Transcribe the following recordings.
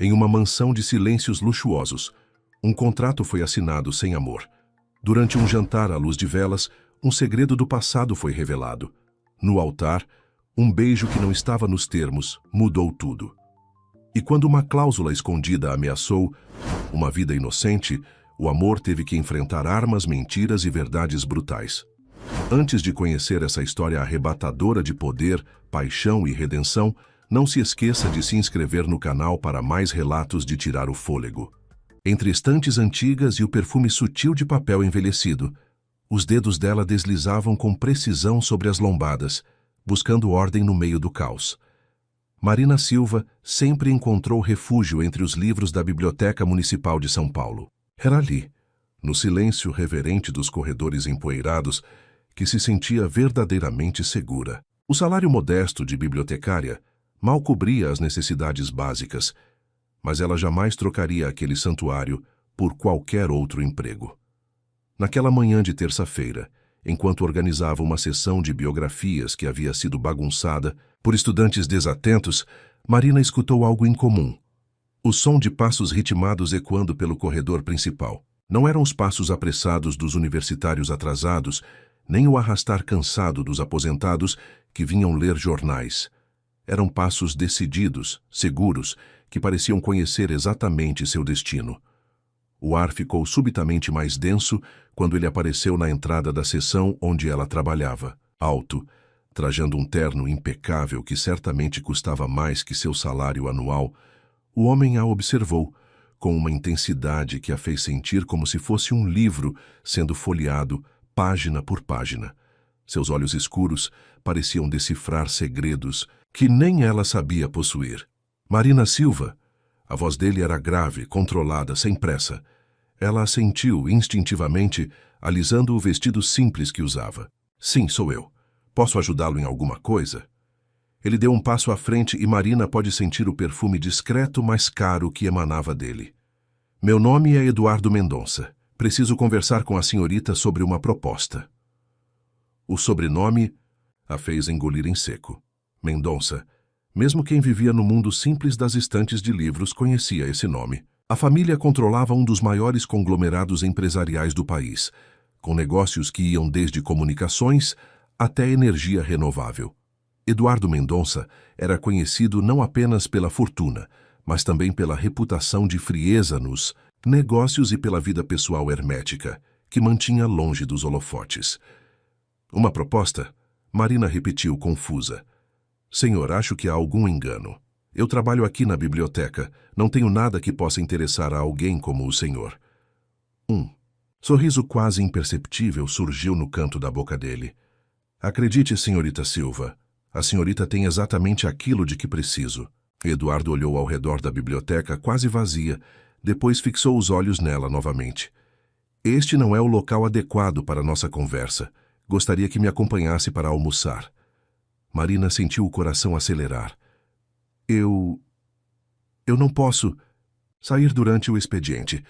em uma mansão de silêncios luxuosos. Um contrato foi assinado sem amor. Durante um jantar à luz de velas, um segredo do passado foi revelado. No altar, um beijo que não estava nos termos mudou tudo. E quando uma cláusula escondida ameaçou uma vida inocente, o amor teve que enfrentar armas, mentiras e verdades brutais. Antes de conhecer essa história arrebatadora de poder, paixão e redenção, não se esqueça de se inscrever no canal para mais relatos de tirar o fôlego. Entre estantes antigas e o perfume sutil de papel envelhecido, os dedos dela deslizavam com precisão sobre as lombadas, buscando ordem no meio do caos. Marina Silva sempre encontrou refúgio entre os livros da Biblioteca Municipal de São Paulo. Era ali, no silêncio reverente dos corredores empoeirados, que se sentia verdadeiramente segura. O salário modesto de bibliotecária mal cobria as necessidades básicas, mas ela jamais trocaria aquele santuário por qualquer outro emprego. Naquela manhã de terça-feira, enquanto organizava uma sessão de biografias que havia sido bagunçada por estudantes desatentos, Marina escutou algo incomum. O som de passos ritmados ecoando pelo corredor principal. Não eram os passos apressados dos universitários atrasados, nem o arrastar cansado dos aposentados que vinham ler jornais. Eram passos decididos, seguros, que pareciam conhecer exatamente seu destino. O ar ficou subitamente mais denso quando ele apareceu na entrada da seção onde ela trabalhava, alto, trajando um terno impecável que certamente custava mais que seu salário anual. O homem a observou, com uma intensidade que a fez sentir como se fosse um livro sendo folheado página por página. Seus olhos escuros pareciam decifrar segredos que nem ela sabia possuir. Marina Silva. A voz dele era grave, controlada, sem pressa. Ela assentiu instintivamente, alisando o vestido simples que usava. Sim, sou eu. Posso ajudá-lo em alguma coisa? Ele deu um passo à frente e Marina pôde sentir o perfume discreto, mas caro que emanava dele. Meu nome é Eduardo Mendonça. Preciso conversar com a senhorita sobre uma proposta. O sobrenome a fez engolir em seco. Mendonça. Mesmo quem vivia no mundo simples das estantes de livros conhecia esse nome. A família controlava um dos maiores conglomerados empresariais do país, com negócios que iam desde comunicações até energia renovável. Eduardo Mendonça era conhecido não apenas pela fortuna, mas também pela reputação de frieza nos negócios e pela vida pessoal hermética, que mantinha longe dos holofotes. Uma proposta? Marina repetiu, confusa. Senhor, acho que há algum engano. Eu trabalho aqui na biblioteca. Não tenho nada que possa interessar a alguém como o senhor. Sorriso quase imperceptível surgiu no canto da boca dele. Acredite, senhorita Silva. A senhorita tem exatamente aquilo de que preciso. Eduardo olhou ao redor da biblioteca quase vazia, depois fixou os olhos nela novamente. Este não é o local adequado para nossa conversa. Gostaria que me acompanhasse para almoçar. Marina sentiu o coração acelerar. Eu não posso sair durante o expediente.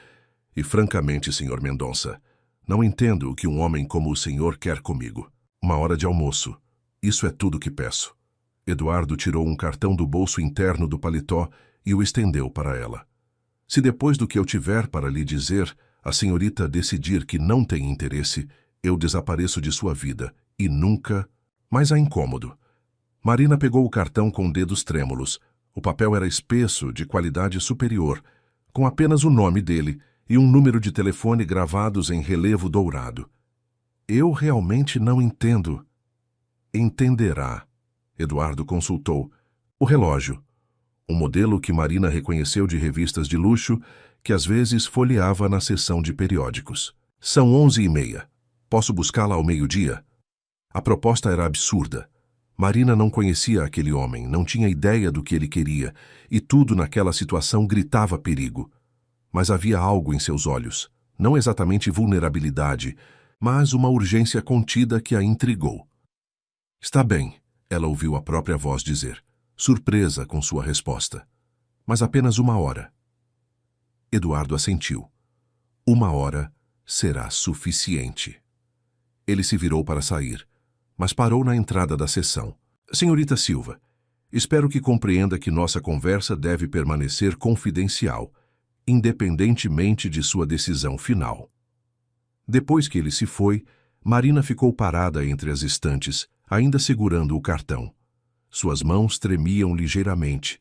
E francamente, senhor Mendonça, não entendo o que um homem como o senhor quer comigo. Uma hora de almoço. Isso é tudo que peço. Eduardo tirou um cartão do bolso interno do paletó e o estendeu para ela. Se depois do que eu tiver para lhe dizer, a senhorita decidir que não tem interesse, eu desapareço de sua vida e nunca... Mas há incômodo. Marina pegou o cartão com dedos trêmulos. O papel era espesso, de qualidade superior, com apenas o nome dele e um número de telefone gravados em relevo dourado. Eu realmente não entendo. Entenderá. Eduardo consultou. O relógio. Um modelo que Marina reconheceu de revistas de luxo, que às vezes folheava na seção de periódicos. São 11h30. Posso buscá-la ao meio-dia? A proposta era absurda. Marina não conhecia aquele homem, não tinha ideia do que ele queria, e tudo naquela situação gritava perigo. Mas havia algo em seus olhos, não exatamente vulnerabilidade, mas uma urgência contida que a intrigou. Está bem, ela ouviu a própria voz dizer, surpresa com sua resposta. Mas apenas 1 hora. Eduardo assentiu. 1 hora será suficiente. Ele se virou para sair, mas parou na entrada da seção. Senhorita Silva, Espero que compreenda que nossa conversa deve permanecer confidencial, independentemente de sua decisão final. Depois que ele se foi, Marina ficou parada entre as estantes, ainda segurando o cartão. Suas mãos tremiam ligeiramente,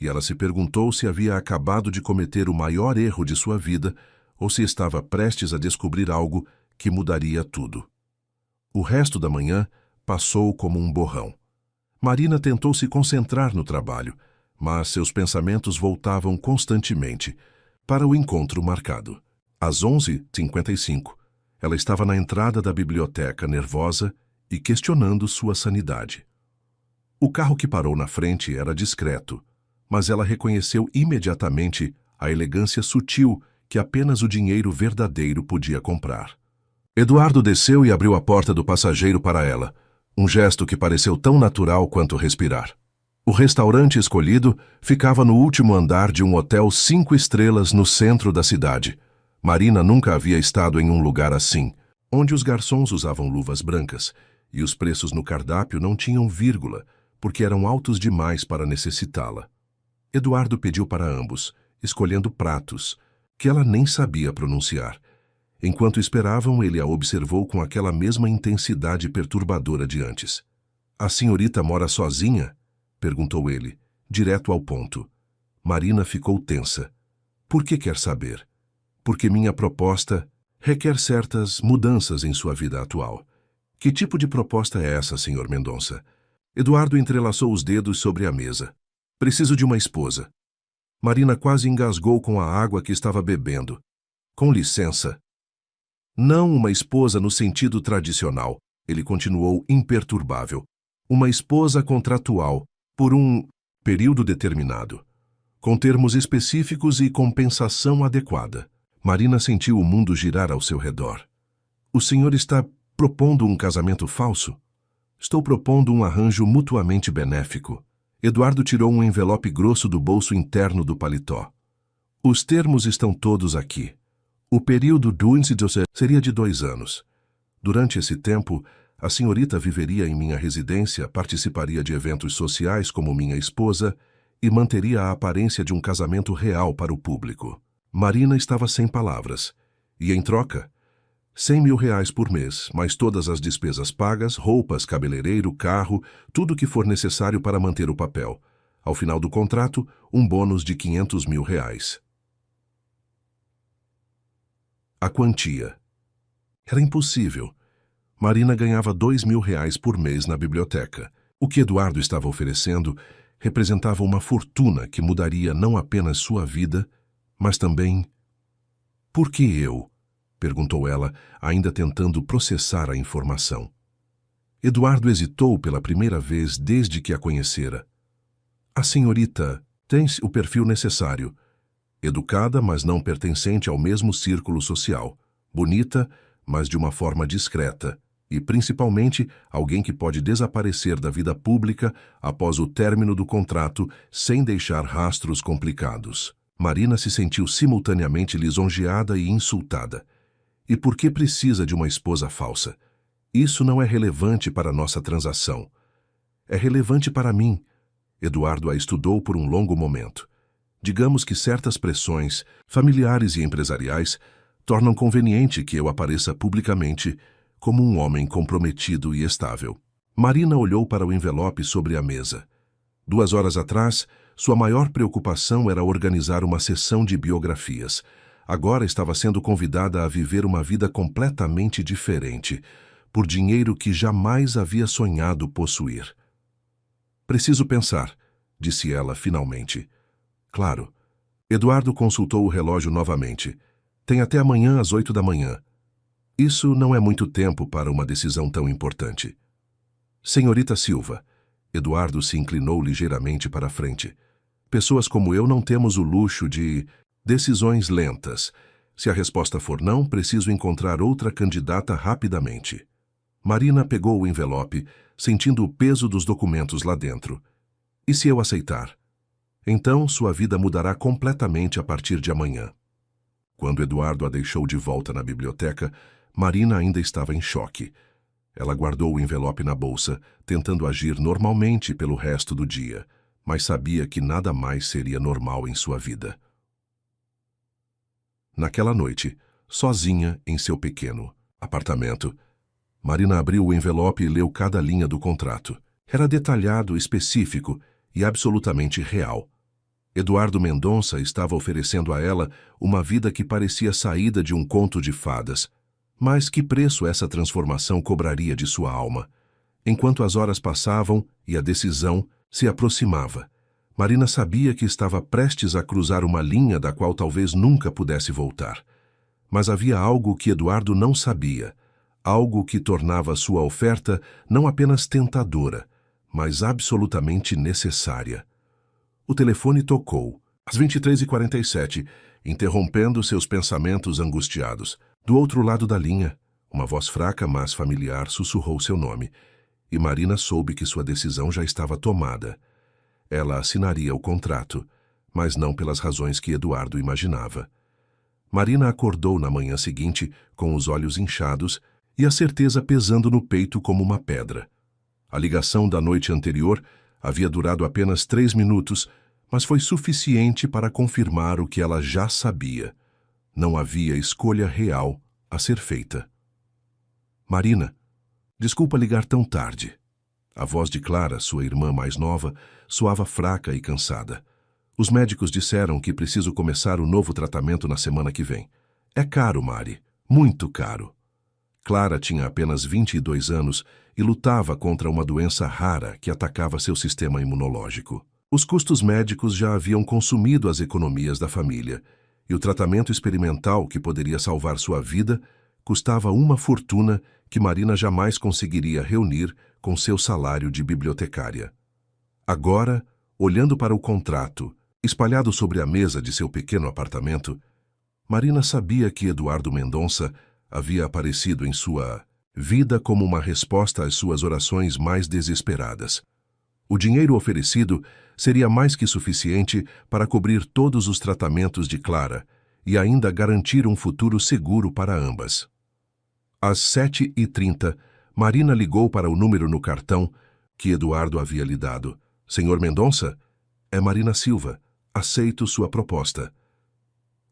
e ela se perguntou se havia acabado de cometer o maior erro de sua vida ou se estava prestes a descobrir algo que mudaria tudo. O resto da manhã passou como um borrão. Marina tentou se concentrar no trabalho, mas seus pensamentos voltavam constantemente para o encontro marcado. Às 11h55, ela estava na entrada da biblioteca, nervosa e questionando sua sanidade. O carro que parou na frente era discreto, mas ela reconheceu imediatamente a elegância sutil que apenas o dinheiro verdadeiro podia comprar. Eduardo desceu e abriu a porta do passageiro para ela, um gesto que pareceu tão natural quanto respirar. O restaurante escolhido ficava no último andar de um hotel 5 estrelas no centro da cidade. Marina nunca havia estado em um lugar assim, onde os garçons usavam luvas brancas e os preços no cardápio não tinham vírgula, porque eram altos demais para necessitá-la. Eduardo pediu para ambos, escolhendo pratos, que ela nem sabia pronunciar. Enquanto esperavam, ele a observou com aquela mesma intensidade perturbadora de antes. "A senhorita mora sozinha?" perguntou ele, direto ao ponto. Marina ficou tensa. "Por que quer saber?" "Porque minha proposta requer certas mudanças em sua vida atual." "Que tipo de proposta é essa, Sr. Mendonça?" Eduardo entrelaçou os dedos sobre a mesa. "Preciso de uma esposa." Marina quase engasgou com a água que estava bebendo. "Com licença." "Não uma esposa no sentido tradicional," ele continuou imperturbável. "Uma esposa contratual, por um período determinado, com termos específicos e compensação adequada." Marina sentiu o mundo girar ao seu redor. "O senhor está propondo um casamento falso?" "Estou propondo um arranjo mutuamente benéfico." Eduardo tirou um envelope grosso do bolso interno do paletó. "Os termos estão todos aqui. O período do incidente seria de 2 anos. Durante esse tempo, a senhorita viveria em minha residência, participaria de eventos sociais como minha esposa e manteria a aparência de um casamento real para o público." Marina estava sem palavras. E em troca, R$ 100.000 por mês, mais todas as despesas pagas, roupas, cabeleireiro, carro, tudo o que for necessário para manter o papel. Ao final do contrato, um bônus de R$ 500.000. A quantia. Era impossível. Marina ganhava R$ 2.000 por mês na biblioteca. O que Eduardo estava oferecendo representava uma fortuna que mudaria não apenas sua vida, mas também... "Por que eu?" perguntou ela, ainda tentando processar a informação. Eduardo hesitou pela primeira vez desde que a conhecera. "A senhorita tem o perfil necessário. Educada, mas não pertencente ao mesmo círculo social. Bonita, mas de uma forma discreta. E, principalmente, alguém que pode desaparecer da vida pública após o término do contrato sem deixar rastros complicados." Marina se sentiu simultaneamente lisonjeada e insultada. "E por que precisa de uma esposa falsa? Isso não é relevante para nossa transação." "É relevante para mim." Eduardo a estudou por um longo momento. "Digamos que certas pressões, familiares e empresariais, tornam conveniente que eu apareça publicamente como um homem comprometido e estável." Marina olhou para o envelope sobre a mesa. 2 horas atrás, sua maior preocupação era organizar uma sessão de biografias. Agora estava sendo convidada a viver uma vida completamente diferente, por dinheiro que jamais havia sonhado possuir. "Preciso pensar", disse ela finalmente. "Claro." Eduardo consultou o relógio novamente. "Tem até amanhã às 8 da manhã." "Isso não é muito tempo para uma decisão tão importante." "Senhorita Silva." Eduardo se inclinou ligeiramente para a frente. "Pessoas como eu não temos o luxo de decisões lentas. Se a resposta for não, preciso encontrar outra candidata rapidamente." Marina pegou o envelope, sentindo o peso dos documentos lá dentro. "E se eu aceitar? Então sua vida mudará completamente a partir de amanhã." Quando Eduardo a deixou de volta na biblioteca, Marina ainda estava em choque. Ela guardou o envelope na bolsa, tentando agir normalmente pelo resto do dia, mas sabia que nada mais seria normal em sua vida. Naquela noite, sozinha em seu pequeno apartamento, Marina abriu o envelope e leu cada linha do contrato. Era detalhado, específico e absolutamente real. Eduardo Mendonça estava oferecendo a ela uma vida que parecia saída de um conto de fadas. Mas que preço essa transformação cobraria de sua alma? Enquanto as horas passavam e a decisão se aproximava, Marina sabia que estava prestes a cruzar uma linha da qual talvez nunca pudesse voltar. Mas havia algo que Eduardo não sabia, algo que tornava sua oferta não apenas tentadora, mas absolutamente necessária. O telefone tocou, às 23h47, interrompendo seus pensamentos angustiados. Do outro lado da linha, uma voz fraca, mas familiar, sussurrou seu nome, e Marina soube que sua decisão já estava tomada. Ela assinaria o contrato, mas não pelas razões que Eduardo imaginava. Marina acordou na manhã seguinte, com os olhos inchados e a certeza pesando no peito como uma pedra. A ligação da noite anterior havia durado apenas 3 minutos, mas foi suficiente para confirmar o que ela já sabia. Não havia escolha real a ser feita. Marina, desculpa ligar tão tarde. A voz de Clara, sua irmã mais nova, soava fraca e cansada. Os médicos disseram que preciso começar o novo tratamento na semana que vem. É caro, Mari. Muito caro. Clara tinha apenas 22 anos e lutava contra uma doença rara que atacava seu sistema imunológico. Os custos médicos já haviam consumido as economias da família, e o tratamento experimental que poderia salvar sua vida custava uma fortuna que Marina jamais conseguiria reunir com seu salário de bibliotecária. Agora, olhando para o contrato, espalhado sobre a mesa de seu pequeno apartamento, Marina sabia que Eduardo Mendonça havia aparecido em sua vida como uma resposta às suas orações mais desesperadas. O dinheiro oferecido seria mais que suficiente para cobrir todos os tratamentos de Clara e ainda garantir um futuro seguro para ambas. Às 7h30, Marina ligou para o número no cartão que Eduardo havia lhe dado. Senhor Mendonça? É Marina Silva. Aceito sua proposta.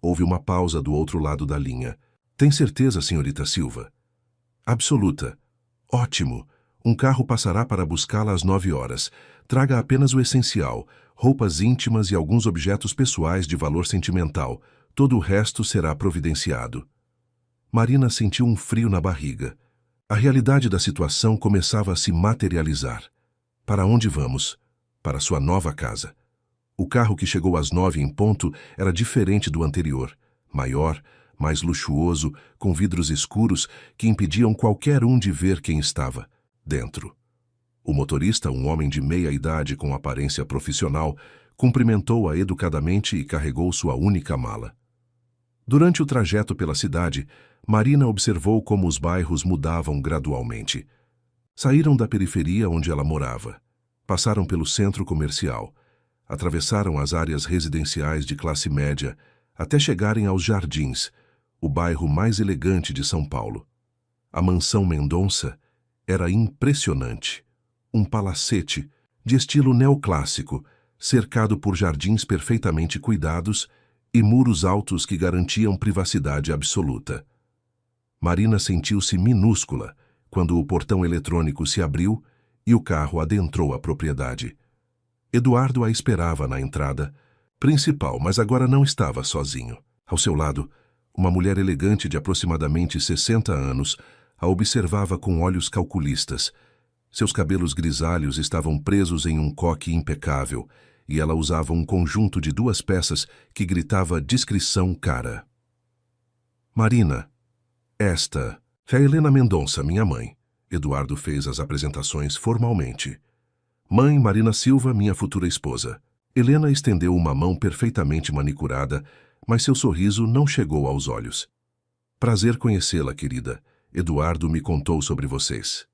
Houve uma pausa do outro lado da linha. Tem certeza, senhorita Silva? Absoluta. Ótimo. Um carro passará para buscá-la às 9 horas. Traga apenas o essencial, roupas íntimas e alguns objetos pessoais de valor sentimental. Todo o resto será providenciado. Marina sentiu um frio na barriga. A realidade da situação começava a se materializar. Para onde vamos? Para sua nova casa. O carro que chegou às 9 em ponto era diferente do anterior. Maior, mais luxuoso, com vidros escuros que impediam qualquer um de ver quem estava dentro. O motorista, um homem de meia idade com aparência profissional, cumprimentou-a educadamente e carregou sua única mala. Durante o trajeto pela cidade, Marina observou como os bairros mudavam gradualmente. Saíram da periferia onde ela morava. Passaram pelo centro comercial. Atravessaram as áreas residenciais de classe média até chegarem aos Jardins, o bairro mais elegante de São Paulo. A mansão Mendonça era impressionante. Um palacete de estilo neoclássico, cercado por jardins perfeitamente cuidados e muros altos que garantiam privacidade absoluta. Marina sentiu-se minúscula quando o portão eletrônico se abriu e o carro adentrou a propriedade. Eduardo a esperava na entrada principal, mas agora não estava sozinho. Ao seu lado, uma mulher elegante de aproximadamente 60 anos a observava com olhos calculistas. Seus cabelos grisalhos estavam presos em um coque impecável e ela usava um conjunto de 2 peças que gritava discrição cara. Marina, esta é Helena Mendonça, minha mãe. Eduardo fez as apresentações formalmente. Mãe Marina Silva, minha futura esposa. Helena estendeu uma mão perfeitamente manicurada, mas seu sorriso não chegou aos olhos. Prazer conhecê-la, querida. Eduardo me contou sobre vocês.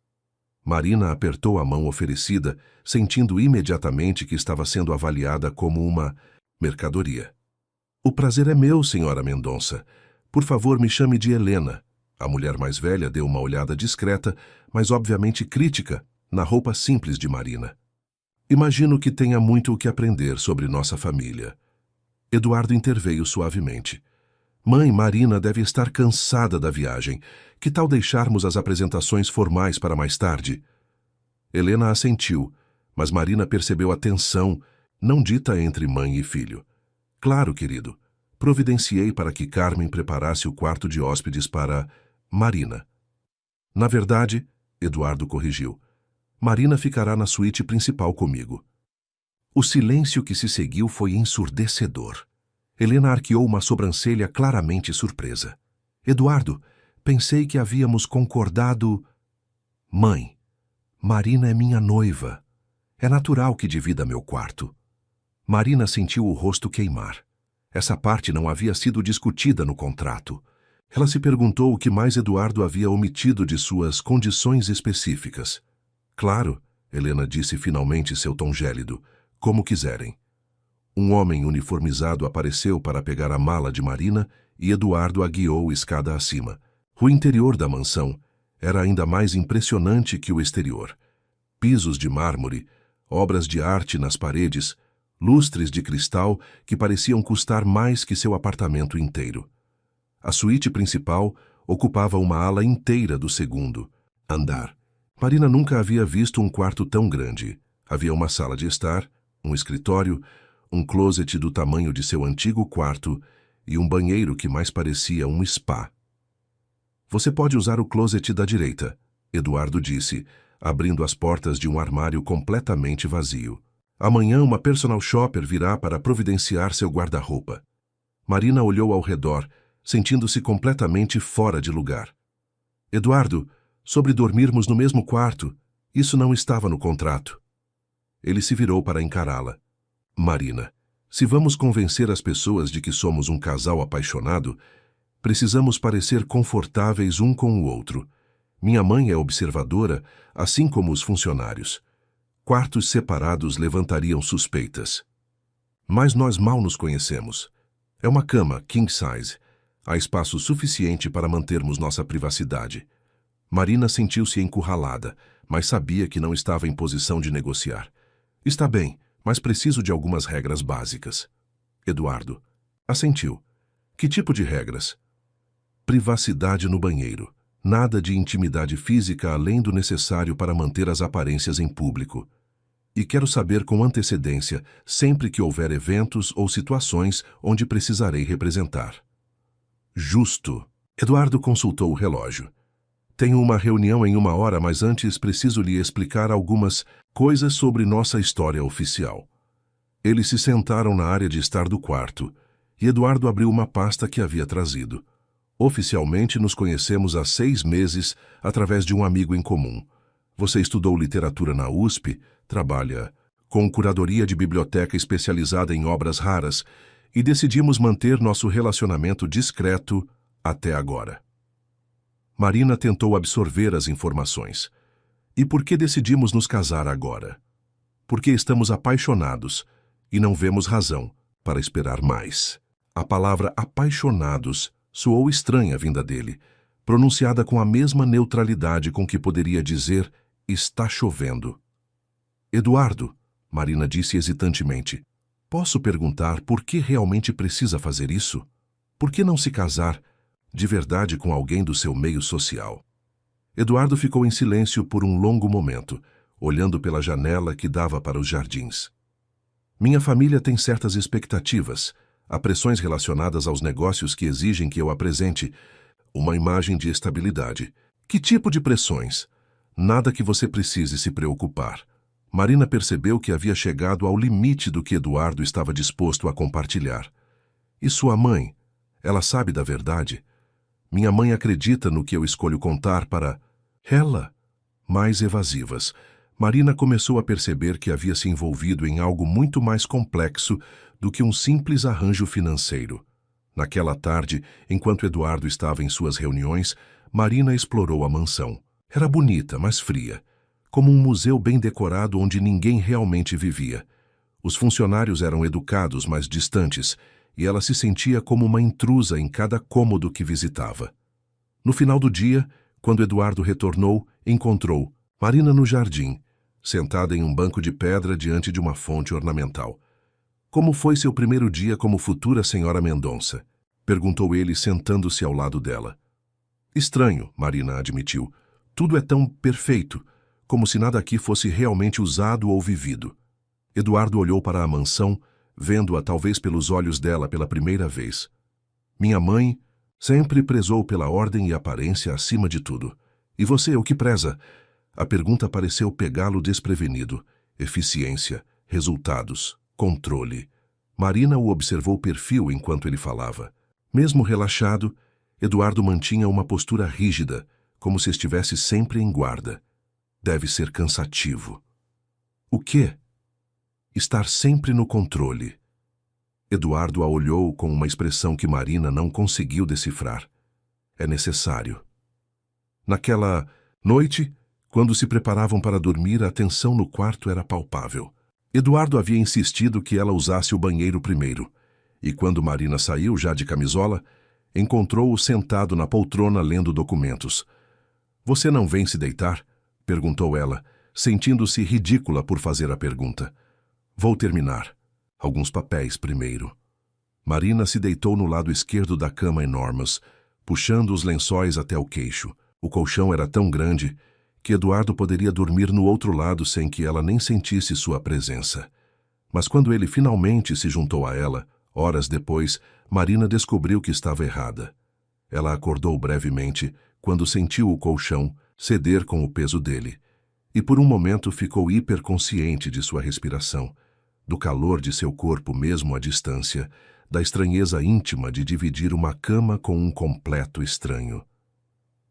Marina apertou a mão oferecida, sentindo imediatamente que estava sendo avaliada como uma mercadoria. O prazer é meu, senhora Mendonça. Por favor, me chame de Helena. A mulher mais velha deu uma olhada discreta, mas obviamente crítica, na roupa simples de Marina. Imagino que tenha muito o que aprender sobre nossa família. Eduardo interveio suavemente. Mãe, Marina deve estar cansada da viagem. Que tal deixarmos as apresentações formais para mais tarde? Helena assentiu, mas Marina percebeu a tensão, não dita entre mãe e filho. Claro, querido. Providenciei para que Carmen preparasse o quarto de hóspedes para Marina. Na verdade, Eduardo corrigiu, Marina ficará na suíte principal comigo. O silêncio que se seguiu foi ensurdecedor. Helena arqueou uma sobrancelha claramente surpresa. Eduardo, pensei que havíamos concordado... Mãe, Marina é minha noiva. É natural que divida meu quarto. Marina sentiu o rosto queimar. Essa parte não havia sido discutida no contrato. Ela se perguntou o que mais Eduardo havia omitido de suas condições específicas. Claro, Helena disse finalmente seu tom gélido, como quiserem. Um homem uniformizado apareceu para pegar a mala de Marina e Eduardo a guiou escada acima. O interior da mansão era ainda mais impressionante que o exterior. Pisos de mármore, obras de arte nas paredes, lustres de cristal que pareciam custar mais que seu apartamento inteiro. A suíte principal ocupava uma ala inteira do segundo andar. Marina nunca havia visto um quarto tão grande. Havia uma sala de estar, um escritório, um closet do tamanho de seu antigo quarto e um banheiro que mais parecia um spa. Você pode usar o closet da direita, Eduardo disse, abrindo as portas de um armário completamente vazio. Amanhã uma personal shopper virá para providenciar seu guarda-roupa. Marina olhou ao redor, sentindo-se completamente fora de lugar. Eduardo, sobre dormirmos no mesmo quarto, isso não estava no contrato. Ele se virou para encará-la. Marina, se vamos convencer as pessoas de que somos um casal apaixonado, precisamos parecer confortáveis um com o outro. Minha mãe é observadora, assim como os funcionários. Quartos separados levantariam suspeitas. Mas nós mal nos conhecemos. É uma cama king size. Há espaço suficiente para mantermos nossa privacidade. Marina sentiu-se encurralada, mas sabia que não estava em posição de negociar. Está bem, mas preciso de algumas regras básicas. Eduardo assentiu. Que tipo de regras? Privacidade no banheiro. Nada de intimidade física além do necessário para manter as aparências em público. E quero saber com antecedência, sempre que houver eventos ou situações onde precisarei representar. Justo. Eduardo consultou o relógio. Tenho uma reunião em 1 hora, mas antes preciso lhe explicar algumas coisas sobre nossa história oficial. Eles se sentaram na área de estar do quarto, e Eduardo abriu uma pasta que havia trazido. Oficialmente nos conhecemos há 6 meses através de um amigo em comum. Você estudou literatura na USP, trabalha com curadoria de biblioteca especializada em obras raras e decidimos manter nosso relacionamento discreto até agora. Marina tentou absorver as informações. E por que decidimos nos casar agora? Porque estamos apaixonados e não vemos razão para esperar mais. A palavra apaixonados soou estranha vinda dele, pronunciada com a mesma neutralidade com que poderia dizer está chovendo. Eduardo, Marina disse hesitantemente, posso perguntar por que realmente precisa fazer isso? Por que não se casar de verdade com alguém do seu meio social? Eduardo ficou em silêncio por um longo momento, olhando pela janela que dava para os jardins. Minha família tem certas expectativas, há pressões relacionadas aos negócios que exigem que eu apresente uma imagem de estabilidade. Que tipo de pressões? Nada que você precise se preocupar. Marina percebeu que havia chegado ao limite do que Eduardo estava disposto a compartilhar. E sua mãe? Ela sabe da verdade? Minha mãe acredita no que eu escolho contar para ela. Mais evasivas. Marina começou a perceber que havia se envolvido em algo muito mais complexo do que um simples arranjo financeiro. Naquela tarde, enquanto Eduardo estava em suas reuniões, Marina explorou a mansão. Era bonita, mas fria, como um museu bem decorado onde ninguém realmente vivia. Os funcionários eram educados, mas distantes, e ela se sentia como uma intrusa em cada cômodo que visitava. No final do dia, quando Eduardo retornou, encontrou Marina no jardim, sentada em um banco de pedra diante de uma fonte ornamental. Como foi seu primeiro dia como futura senhora Mendonça? Perguntou ele, sentando-se ao lado dela. Estranho, Marina admitiu. Tudo é tão perfeito, como se nada aqui fosse realmente usado ou vivido. Eduardo olhou para a mansão, vendo-a talvez pelos olhos dela pela primeira vez. Minha mãe sempre prezou pela ordem e aparência acima de tudo. E você, o que preza? A pergunta pareceu pegá-lo desprevenido. Eficiência, resultados, controle. Marina o observou perfil enquanto ele falava. Mesmo relaxado, Eduardo mantinha uma postura rígida, como se estivesse sempre em guarda. Deve ser cansativo. O quê? Estar sempre no controle. Eduardo a olhou com uma expressão que Marina não conseguiu decifrar. É necessário. Naquela noite, quando se preparavam para dormir, a tensão no quarto era palpável. Eduardo havia insistido que ela usasse o banheiro primeiro, e quando Marina saiu, já de camisola, encontrou-o sentado na poltrona lendo documentos. Você não vem se deitar? Perguntou ela, sentindo-se ridícula por fazer a pergunta. Vou terminar. Alguns papéis primeiro. Marina se deitou no lado esquerdo da cama enormes, puxando os lençóis até o queixo. O colchão era tão grande que Eduardo poderia dormir no outro lado sem que ela nem sentisse sua presença. Mas quando ele finalmente se juntou a ela, horas depois, Marina descobriu que estava errada. Ela acordou brevemente quando sentiu o colchão ceder com o peso dele, e por um momento ficou hiperconsciente de sua respiração, do calor de seu corpo mesmo à distância, da estranheza íntima de dividir uma cama com um completo estranho.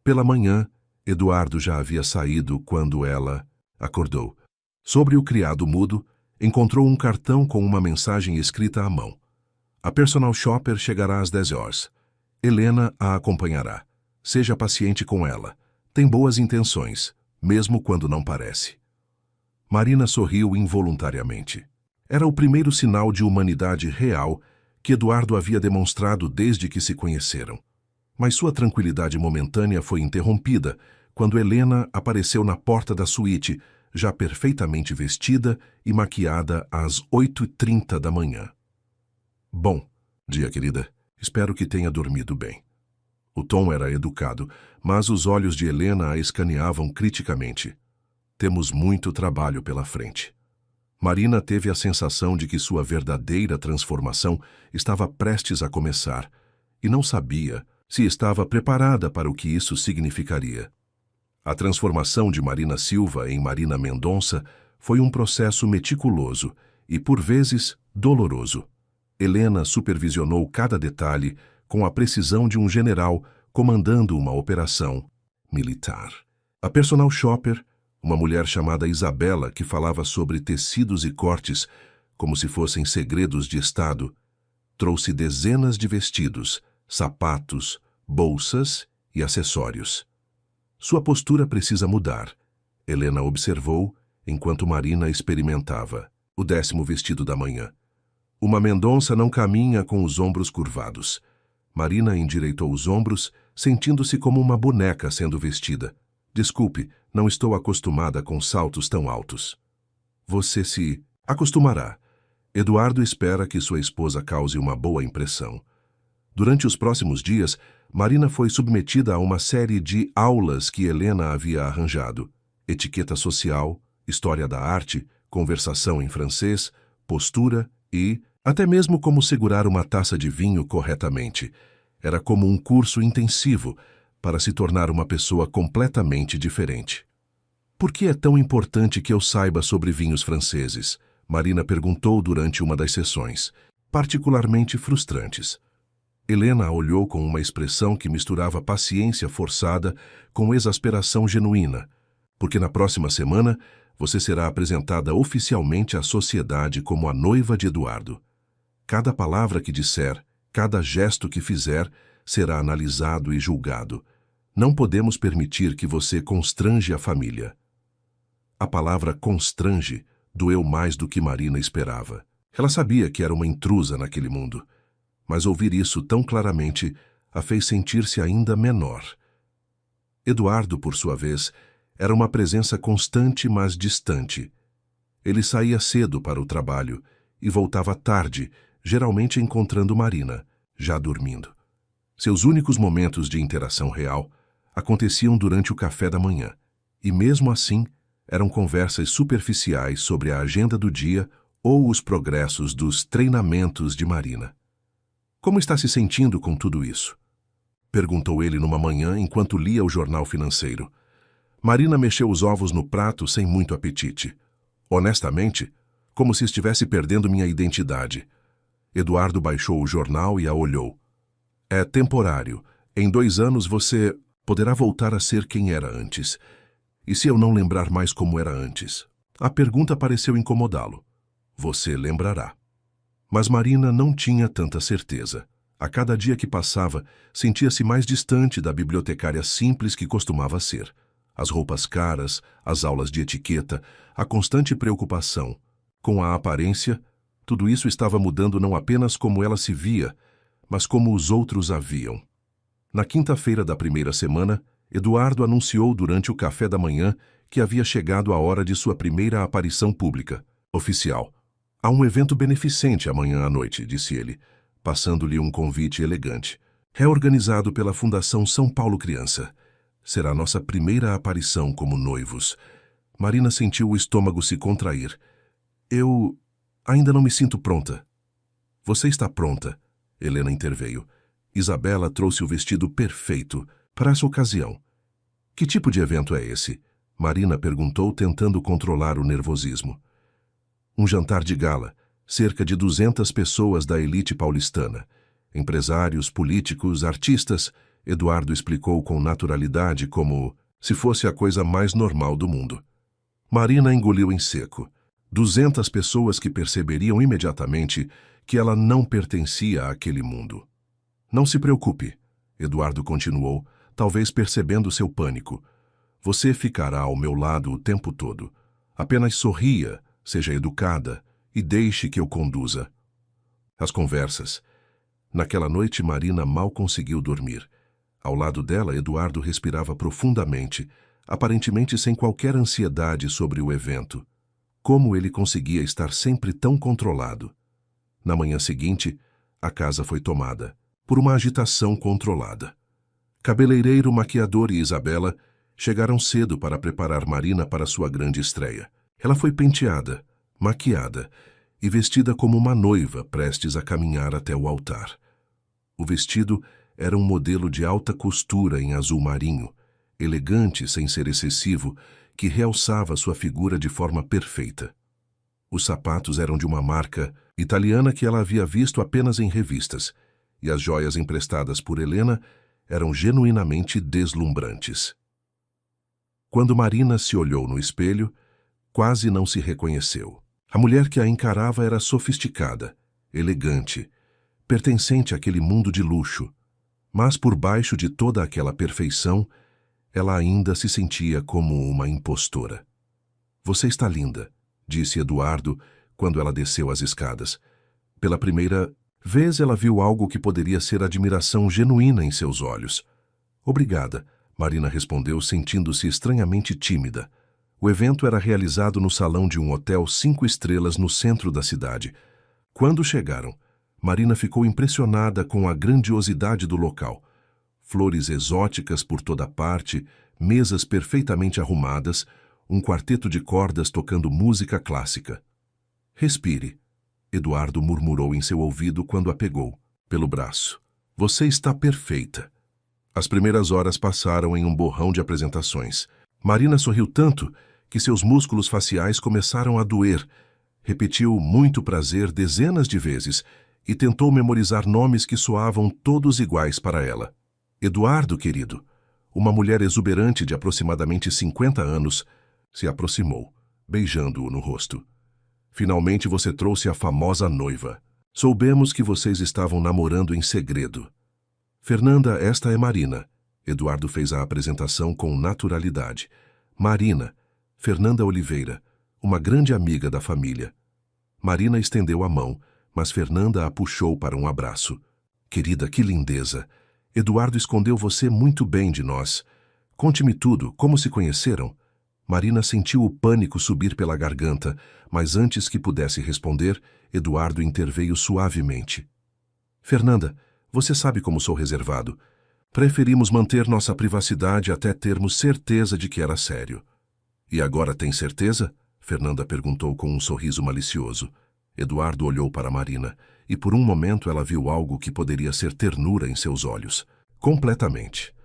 Pela manhã, Eduardo já havia saído quando ela acordou. Sobre o criado mudo, encontrou um cartão com uma mensagem escrita à mão. A personal shopper chegará às 10 horas. Helena a acompanhará. Seja paciente com ela. Tem boas intenções, mesmo quando não parece. Marina sorriu involuntariamente. Era o primeiro sinal de humanidade real que Eduardo havia demonstrado desde que se conheceram. Mas sua tranquilidade momentânea foi interrompida quando Helena apareceu na porta da suíte, já perfeitamente vestida e maquiada às 8h30 da manhã. Bom dia, querida. Espero que tenha dormido bem. O tom era educado, mas os olhos de Helena a escaneavam criticamente. Temos muito trabalho pela frente. Marina teve a sensação de que sua verdadeira transformação estava prestes a começar e não sabia se estava preparada para o que isso significaria. A transformação de Marina Silva em Marina Mendonça foi um processo meticuloso e, por vezes, doloroso. Helena supervisionou cada detalhe com a precisão de um general comandando uma operação militar. A personal shopper, uma mulher chamada Isabela que falava sobre tecidos e cortes como se fossem segredos de Estado, trouxe dezenas de vestidos, sapatos, bolsas e acessórios. Sua postura precisa mudar, Helena observou enquanto Marina experimentava o 10º vestido da manhã. Uma Mendonça não caminha com os ombros curvados. Marina endireitou os ombros, sentindo-se como uma boneca sendo vestida. Desculpe, não estou acostumada com saltos tão altos. Você se acostumará. Eduardo espera que sua esposa cause uma boa impressão. Durante os próximos dias, Marina foi submetida a uma série de aulas que Helena havia arranjado. Etiqueta social, história da arte, conversação em francês, postura e até mesmo como segurar uma taça de vinho corretamente. Era como um curso intensivo para se tornar uma pessoa completamente diferente. Por que é tão importante que eu saiba sobre vinhos franceses? Marina perguntou durante uma das sessões, particularmente frustrantes. Helena a olhou com uma expressão que misturava paciência forçada com exasperação genuína, porque na próxima semana você será apresentada oficialmente à sociedade como a noiva de Eduardo. Cada palavra que disser, cada gesto que fizer, será analisado e julgado. Não podemos permitir que você constrange a família. A palavra constrange doeu mais do que Marina esperava. Ela sabia que era uma intrusa naquele mundo, mas ouvir isso tão claramente a fez sentir-se ainda menor, Eduardo, por sua vez, era uma presença constante, mas distante. Ele saía cedo para o trabalho e voltava tarde, geralmente encontrando Marina, já dormindo. Seus únicos momentos de interação real aconteciam durante o café da manhã, e mesmo assim eram conversas superficiais sobre a agenda do dia ou os progressos dos treinamentos de Marina. Como está se sentindo com tudo isso? Perguntou ele numa manhã enquanto lia o jornal financeiro. Marina mexeu os ovos no prato sem muito apetite. Honestamente, como se estivesse perdendo minha identidade. Eduardo baixou o jornal e a olhou. É temporário. Em 2 anos você poderá voltar a ser quem era antes. E se eu não lembrar mais como era antes? A pergunta pareceu incomodá-lo. Você lembrará. Mas Marina não tinha tanta certeza. A cada dia que passava, sentia-se mais distante da bibliotecária simples que costumava ser. As roupas caras, as aulas de etiqueta, a constante preocupação. Com a aparência, tudo isso estava mudando não apenas como ela se via, mas como os outros a viam. Na quinta-feira da primeira semana, Eduardo anunciou durante o café da manhã que havia chegado a hora de sua primeira aparição pública, oficial. Há um evento beneficente amanhã à noite, disse ele, passando-lhe um convite elegante. Reorganizado pela Fundação São Paulo Criança. Será nossa primeira aparição como noivos. Marina sentiu o estômago se contrair. Eu ainda não me sinto pronta. Você está pronta, Helena interveio. Isabela trouxe o vestido perfeito para essa ocasião. Que tipo de evento é esse? Marina perguntou, tentando controlar o nervosismo. Um jantar de gala, cerca de 200 pessoas da elite paulistana. Empresários, políticos, artistas, Eduardo explicou com naturalidade como se fosse a coisa mais normal do mundo. Marina engoliu em seco. 200 pessoas que perceberiam imediatamente que ela não pertencia àquele mundo. Não se preocupe, Eduardo continuou, talvez percebendo seu pânico. Você ficará ao meu lado o tempo todo. Apenas sorria, seja educada e deixe que eu conduza. As conversas. Naquela noite, Marina mal conseguiu dormir. Ao lado dela, Eduardo respirava profundamente, aparentemente sem qualquer ansiedade sobre o evento. Como ele conseguia estar sempre tão controlado? Na manhã seguinte, a casa foi tomada, por uma agitação controlada. Cabeleireiro, maquiador e Isabela chegaram cedo para preparar Marina para sua grande estreia. Ela foi penteada, maquiada e vestida como uma noiva prestes a caminhar até o altar. O vestido era um modelo de alta costura em azul marinho, elegante sem ser excessivo, que realçava sua figura de forma perfeita. Os sapatos eram de uma marca italiana que ela havia visto apenas em revistas, e as joias emprestadas por Helena eram genuinamente deslumbrantes. Quando Marina se olhou no espelho, quase não se reconheceu. A mulher que a encarava era sofisticada, elegante, pertencente àquele mundo de luxo, mas por baixo de toda aquela perfeição, ela ainda se sentia como uma impostora. Você está linda, disse Eduardo quando ela desceu as escadas. Pela primeira vez ela viu algo que poderia ser admiração genuína em seus olhos. Obrigada, Marina respondeu, sentindo-se estranhamente tímida. O evento era realizado no salão de um hotel 5 estrelas no centro da cidade. Quando chegaram, Marina ficou impressionada com a grandiosidade do local. Flores exóticas por toda parte, mesas perfeitamente arrumadas, um quarteto de cordas tocando música clássica. Respire, Eduardo murmurou em seu ouvido quando a pegou pelo braço. Você está perfeita. As primeiras horas passaram em um borrão de apresentações. Marina sorriu tanto que seus músculos faciais começaram a doer. Repetiu muito prazer dezenas de vezes e tentou memorizar nomes que soavam todos iguais para ela. Eduardo, querido, uma mulher exuberante de aproximadamente 50 anos, se aproximou, beijando-o no rosto. Finalmente você trouxe a famosa noiva. Soubemos que vocês estavam namorando em segredo. Fernanda, esta é Marina. Eduardo fez a apresentação com naturalidade. Marina, Fernanda Oliveira, uma grande amiga da família. Marina estendeu a mão, mas Fernanda a puxou para um abraço. Querida, que lindeza! Eduardo escondeu você muito bem de nós. Conte-me tudo, como se conheceram? Marina sentiu o pânico subir pela garganta, mas antes que pudesse responder, Eduardo interveio suavemente. Fernanda, você sabe como sou reservado. Preferimos manter nossa privacidade até termos certeza de que era sério. E agora tem certeza? Fernanda perguntou com um sorriso malicioso. Eduardo olhou para Marina, e por um momento ela viu algo que poderia ser ternura em seus olhos. Completamente.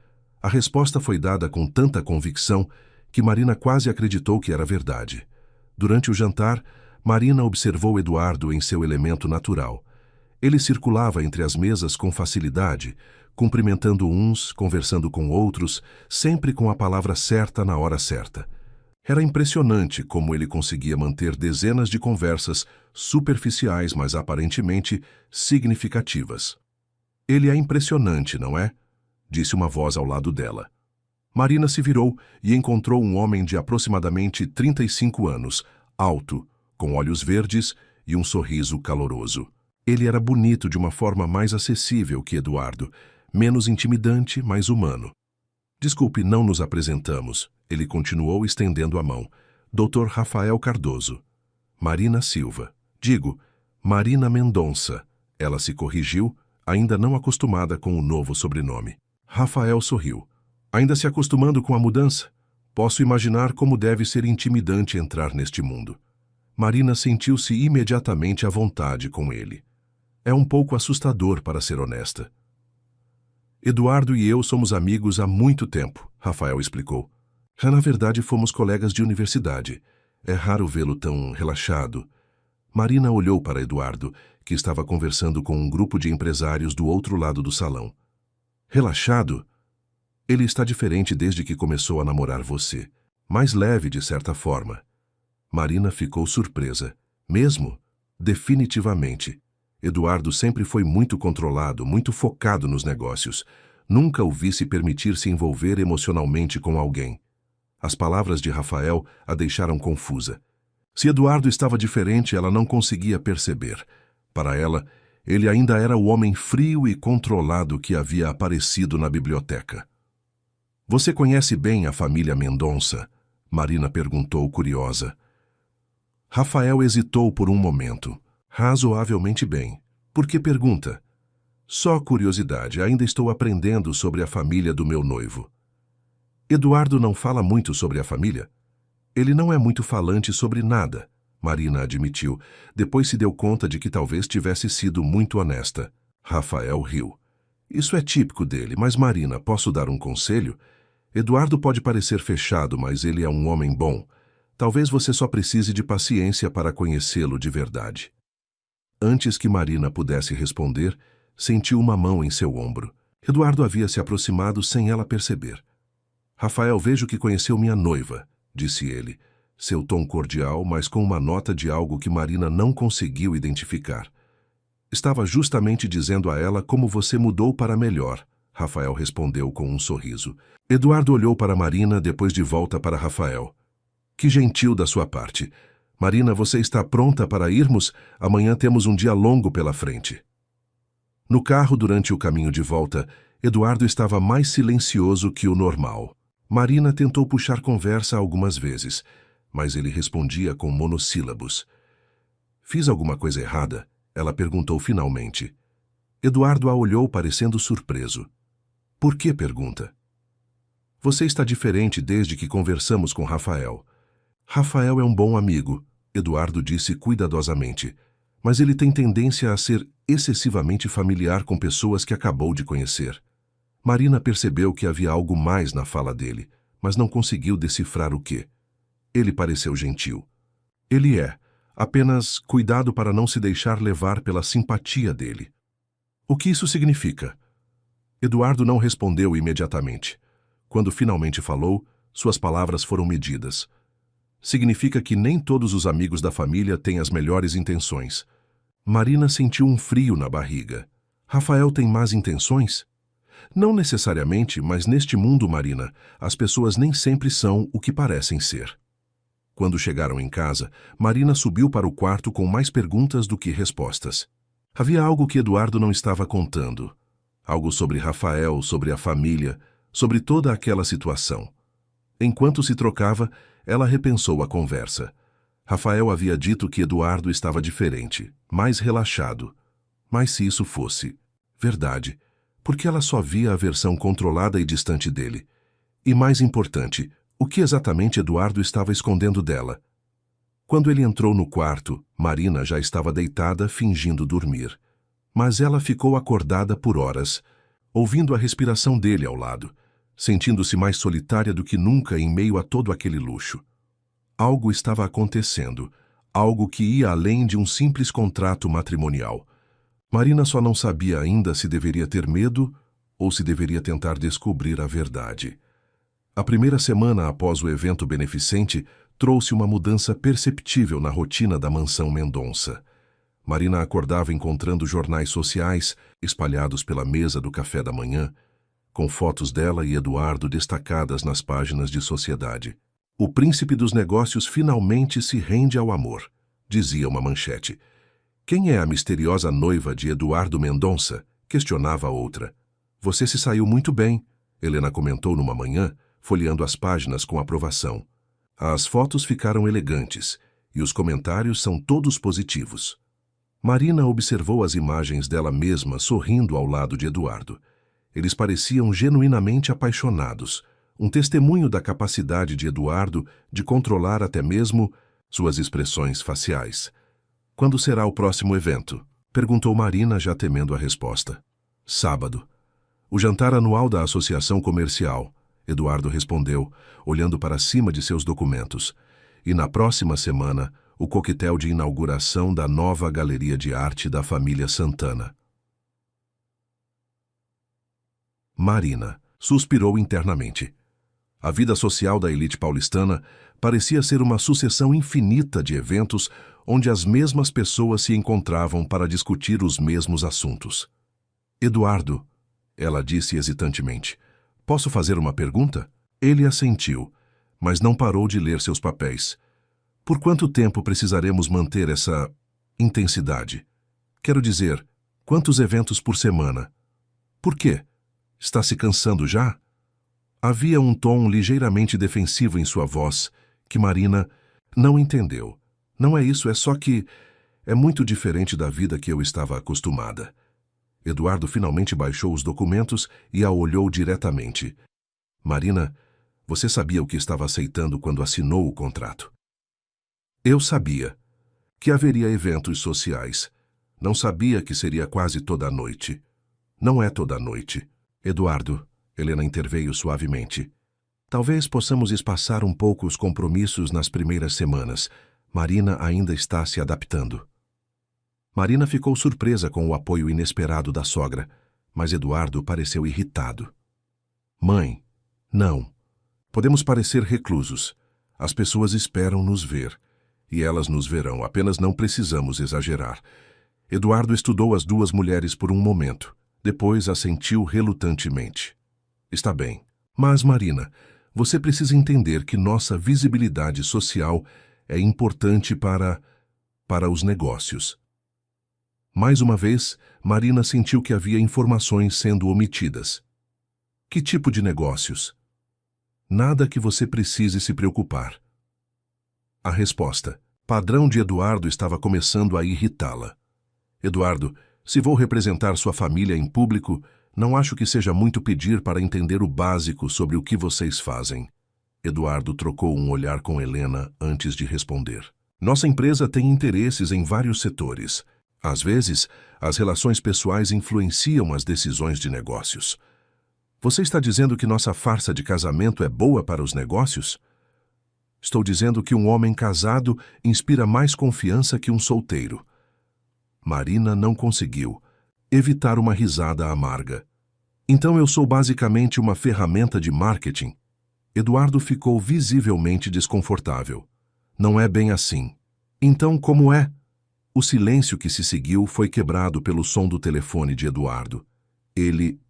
A resposta foi dada com tanta convicção que Marina quase acreditou que era verdade. Durante o jantar, Marina observou Eduardo em seu elemento natural. Ele circulava entre as mesas com facilidade, cumprimentando uns, conversando com outros, sempre com a palavra certa na hora certa. Era impressionante como ele conseguia manter dezenas de conversas superficiais, mas aparentemente significativas. Ele é impressionante, não é? Disse uma voz ao lado dela. Marina se virou e encontrou um homem de aproximadamente 35 anos, alto, com olhos verdes e um sorriso caloroso. Ele era bonito de uma forma mais acessível que Eduardo, menos intimidante, mais humano. Desculpe, não nos apresentamos. Ele continuou estendendo a mão. Dr. Rafael Cardoso. Marina Silva. Digo, Marina Mendonça. Ela se corrigiu, ainda não acostumada com o novo sobrenome. Rafael sorriu. Ainda se acostumando com a mudança? Posso imaginar como deve ser intimidante entrar neste mundo. Marina sentiu-se imediatamente à vontade com ele. É um pouco assustador, para ser honesta. Eduardo e eu somos amigos há muito tempo, Rafael explicou. Já na verdade fomos colegas de universidade. É raro vê-lo tão relaxado. Marina olhou para Eduardo, que estava conversando com um grupo de empresários do outro lado do salão. Relaxado? Ele está diferente desde que começou a namorar você. Mais leve, de certa forma. Marina ficou surpresa. Mesmo? Definitivamente. Eduardo sempre foi muito controlado, muito focado nos negócios. Nunca o vi se permitir se envolver emocionalmente com alguém. As palavras de Rafael a deixaram confusa. Se Eduardo estava diferente, ela não conseguia perceber. Para ela, ele ainda era o homem frio e controlado que havia aparecido na biblioteca. Você conhece bem a família Mendonça? Marina perguntou, curiosa. Rafael hesitou por um momento. Razoavelmente bem. Por que pergunta? Só curiosidade, ainda estou aprendendo sobre a família do meu noivo. Eduardo não fala muito sobre a família? Ele não é muito falante sobre nada, Marina admitiu. Depois se deu conta de que talvez tivesse sido muito honesta. Rafael riu. Isso é típico dele, mas Marina, posso dar um conselho? Eduardo pode parecer fechado, mas ele é um homem bom. Talvez você só precise de paciência para conhecê-lo de verdade. Antes que Marina pudesse responder, sentiu uma mão em seu ombro. Eduardo havia se aproximado sem ela perceber. Rafael, vejo que conheceu minha noiva, disse ele, seu tom cordial, mas com uma nota de algo que Marina não conseguiu identificar. Estava justamente dizendo a ela como você mudou para melhor, Rafael respondeu com um sorriso. Eduardo olhou para Marina, depois de volta para Rafael. Que gentil da sua parte. Marina, você está pronta para irmos? Amanhã temos um dia longo pela frente. No carro, durante o caminho de volta, Eduardo estava mais silencioso que o normal. Marina tentou puxar conversa algumas vezes, mas ele respondia com monossílabos. Fiz alguma coisa errada? Ela perguntou finalmente. Eduardo a olhou parecendo surpreso. Por que pergunta? Você está diferente desde que conversamos com Rafael. Rafael é um bom amigo, Eduardo disse cuidadosamente, mas ele tem tendência a ser excessivamente familiar com pessoas que acabou de conhecer. Marina percebeu que havia algo mais na fala dele, mas não conseguiu decifrar o quê. Ele pareceu gentil. Ele é. Apenas cuidado para não se deixar levar pela simpatia dele. O que isso significa? Eduardo não respondeu imediatamente. Quando finalmente falou, suas palavras foram medidas. Significa que nem todos os amigos da família têm as melhores intenções. Marina sentiu um frio na barriga. Rafael tem más intenções? Não necessariamente, mas neste mundo, Marina, as pessoas nem sempre são o que parecem ser. Quando chegaram em casa, Marina subiu para o quarto com mais perguntas do que respostas. Havia algo que Eduardo não estava contando. Algo sobre Rafael, sobre a família, sobre toda aquela situação. Enquanto se trocava, ela repensou a conversa. Rafael havia dito que Eduardo estava diferente, mais relaxado. Mas se isso fosse verdade, por que ela só via a versão controlada e distante dele? E mais importante, o que exatamente Eduardo estava escondendo dela? Quando ele entrou no quarto, Marina já estava deitada, fingindo dormir. Mas ela ficou acordada por horas, ouvindo a respiração dele ao lado, sentindo-se mais solitária do que nunca em meio a todo aquele luxo. Algo estava acontecendo, algo que ia além de um simples contrato matrimonial. Marina só não sabia ainda se deveria ter medo ou se deveria tentar descobrir a verdade. A primeira semana após o evento beneficente trouxe uma mudança perceptível na rotina da mansão Mendonça. Marina acordava encontrando jornais sociais espalhados pela mesa do café da manhã, com fotos dela e Eduardo destacadas nas páginas de sociedade. O príncipe dos negócios finalmente se rende ao amor, dizia uma manchete. Quem é a misteriosa noiva de Eduardo Mendonça? Questionava a outra. Você se saiu muito bem, Helena comentou numa manhã, folheando as páginas com aprovação. As fotos ficaram elegantes e os comentários são todos positivos. Marina observou as imagens dela mesma sorrindo ao lado de Eduardo. Eles pareciam genuinamente apaixonados, um testemunho da capacidade de Eduardo de controlar até mesmo suas expressões faciais. Quando será o próximo evento? Perguntou Marina, já temendo a resposta. Sábado. O jantar anual da Associação Comercial, Eduardo respondeu, olhando para cima de seus documentos. E na próxima semana, o coquetel de inauguração da nova galeria de arte da família Santana. Marina suspirou internamente. A vida social da elite paulistana parecia ser uma sucessão infinita de eventos onde as mesmas pessoas se encontravam para discutir os mesmos assuntos. Eduardo, ela disse hesitantemente, posso fazer uma pergunta? Ele assentiu, mas não parou de ler seus papéis. Por quanto tempo precisaremos manter essa intensidade? Quero dizer, quantos eventos por semana? Por quê? Está se cansando já? Havia um tom ligeiramente defensivo em sua voz, que Marina não entendeu. Não é isso, é só que é muito diferente da vida que eu estava acostumada. Eduardo finalmente baixou os documentos e a olhou diretamente. Marina, você sabia o que estava aceitando quando assinou o contrato? Eu sabia que haveria eventos sociais. Não sabia que seria quase toda a noite. Não é toda a noite. Eduardo, Helena interveio suavemente. Talvez possamos espaçar um pouco os compromissos nas primeiras semanas. Marina ainda está se adaptando. Marina ficou surpresa com o apoio inesperado da sogra, mas Eduardo pareceu irritado. Mãe, não. Podemos parecer reclusos. As pessoas esperam nos ver. E elas nos verão, apenas não precisamos exagerar. Eduardo estudou as duas mulheres por um momento. Depois assentiu relutantemente. Está bem. Mas, Marina, você precisa entender que nossa visibilidade social é importante para os negócios. Mais uma vez, Marina sentiu que havia informações sendo omitidas. Que tipo de negócios? Nada que você precise se preocupar. A resposta, padrão de Eduardo, estava começando a irritá-la. Eduardo, se vou representar sua família em público, não acho que seja muito pedir para entender o básico sobre o que vocês fazem. Eduardo trocou um olhar com Helena antes de responder. Nossa empresa tem interesses em vários setores. Às vezes, as relações pessoais influenciam as decisões de negócios. Você está dizendo que nossa farsa de casamento é boa para os negócios? Estou dizendo que um homem casado inspira mais confiança que um solteiro. Marina não conseguiu evitar uma risada amarga. Então eu sou basicamente uma ferramenta de marketing? Eduardo ficou visivelmente desconfortável. Não é bem assim. Então como é? O silêncio que se seguiu foi quebrado pelo som do telefone de Eduardo. Ele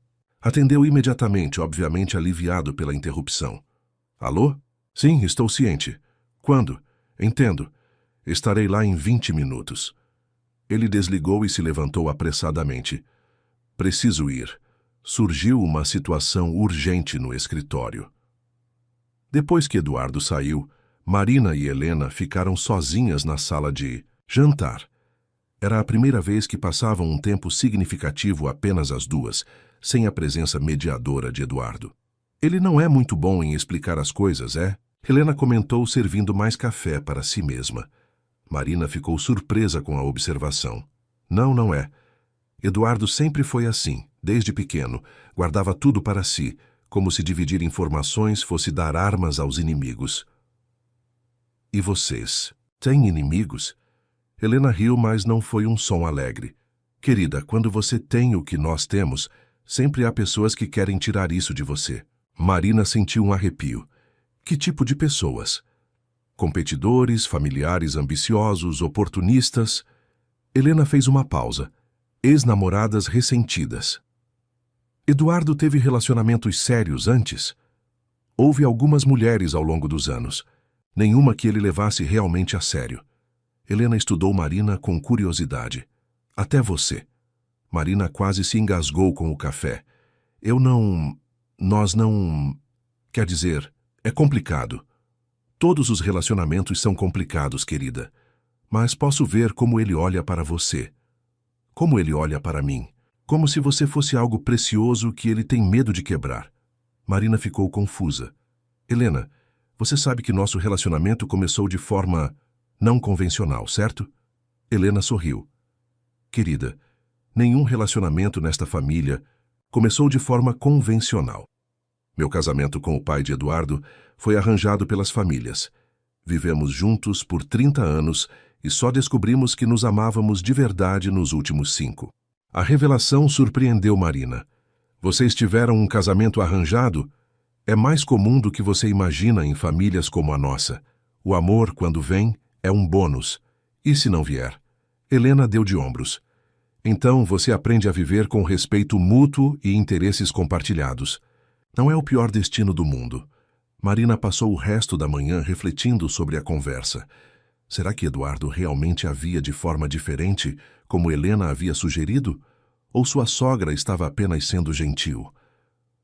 atendeu imediatamente, obviamente aliviado pela interrupção. Alô? Sim, estou ciente. Quando? Entendo. Estarei lá em 20 minutos. Ele desligou e se levantou apressadamente. Preciso ir. surgiu uma situação urgente no escritório. Depois que Eduardo saiu, Marina e Helena ficaram sozinhas na sala de jantar. Era a primeira vez que passavam um tempo significativo apenas as duas, sem a presença mediadora de Eduardo. Ele não é muito bom em explicar as coisas, é? Helena comentou, servindo mais café para si mesma. Marina ficou surpresa com a observação. Não, não é. Eduardo sempre foi assim, desde pequeno. Guardava tudo para si, como se dividir informações fosse dar armas aos inimigos. E vocês, têm inimigos? Helena riu, mas não foi um som alegre. Querida, quando você tem o que nós temos, sempre há pessoas que querem tirar isso de você. Marina sentiu um arrepio. Que tipo de pessoas? Competidores, familiares ambiciosos, oportunistas? Helena fez uma pausa. Ex-namoradas ressentidas. Eduardo teve relacionamentos sérios antes? Houve algumas mulheres ao longo dos anos. Nenhuma que ele levasse realmente a sério. Helena estudou Marina com curiosidade. Até você. Marina quase se engasgou com o café. Nós não... Quer dizer, é complicado. Todos os relacionamentos são complicados, querida. Mas posso ver como ele olha para você. Como ele olha para mim. Como se você fosse algo precioso que ele tem medo de quebrar. Marina ficou confusa. Helena, você sabe que nosso relacionamento começou de forma não convencional, certo? Helena sorriu. Querida, nenhum relacionamento nesta família começou de forma convencional. Meu casamento com o pai de Eduardo foi arranjado pelas famílias. Vivemos juntos por 30 anos e só descobrimos que nos amávamos de verdade nos últimos 5. A revelação surpreendeu Marina. Vocês tiveram um casamento arranjado? É mais comum do que você imagina em famílias como a nossa. O amor, quando vem, é um bônus. E se não vier? Helena deu de ombros. Então você aprende a viver com respeito mútuo e interesses compartilhados. Não é o pior destino do mundo. Marina passou o resto da manhã refletindo sobre a conversa. Será que Eduardo realmente a via de forma diferente, como Helena havia sugerido? Ou sua sogra estava apenas sendo gentil?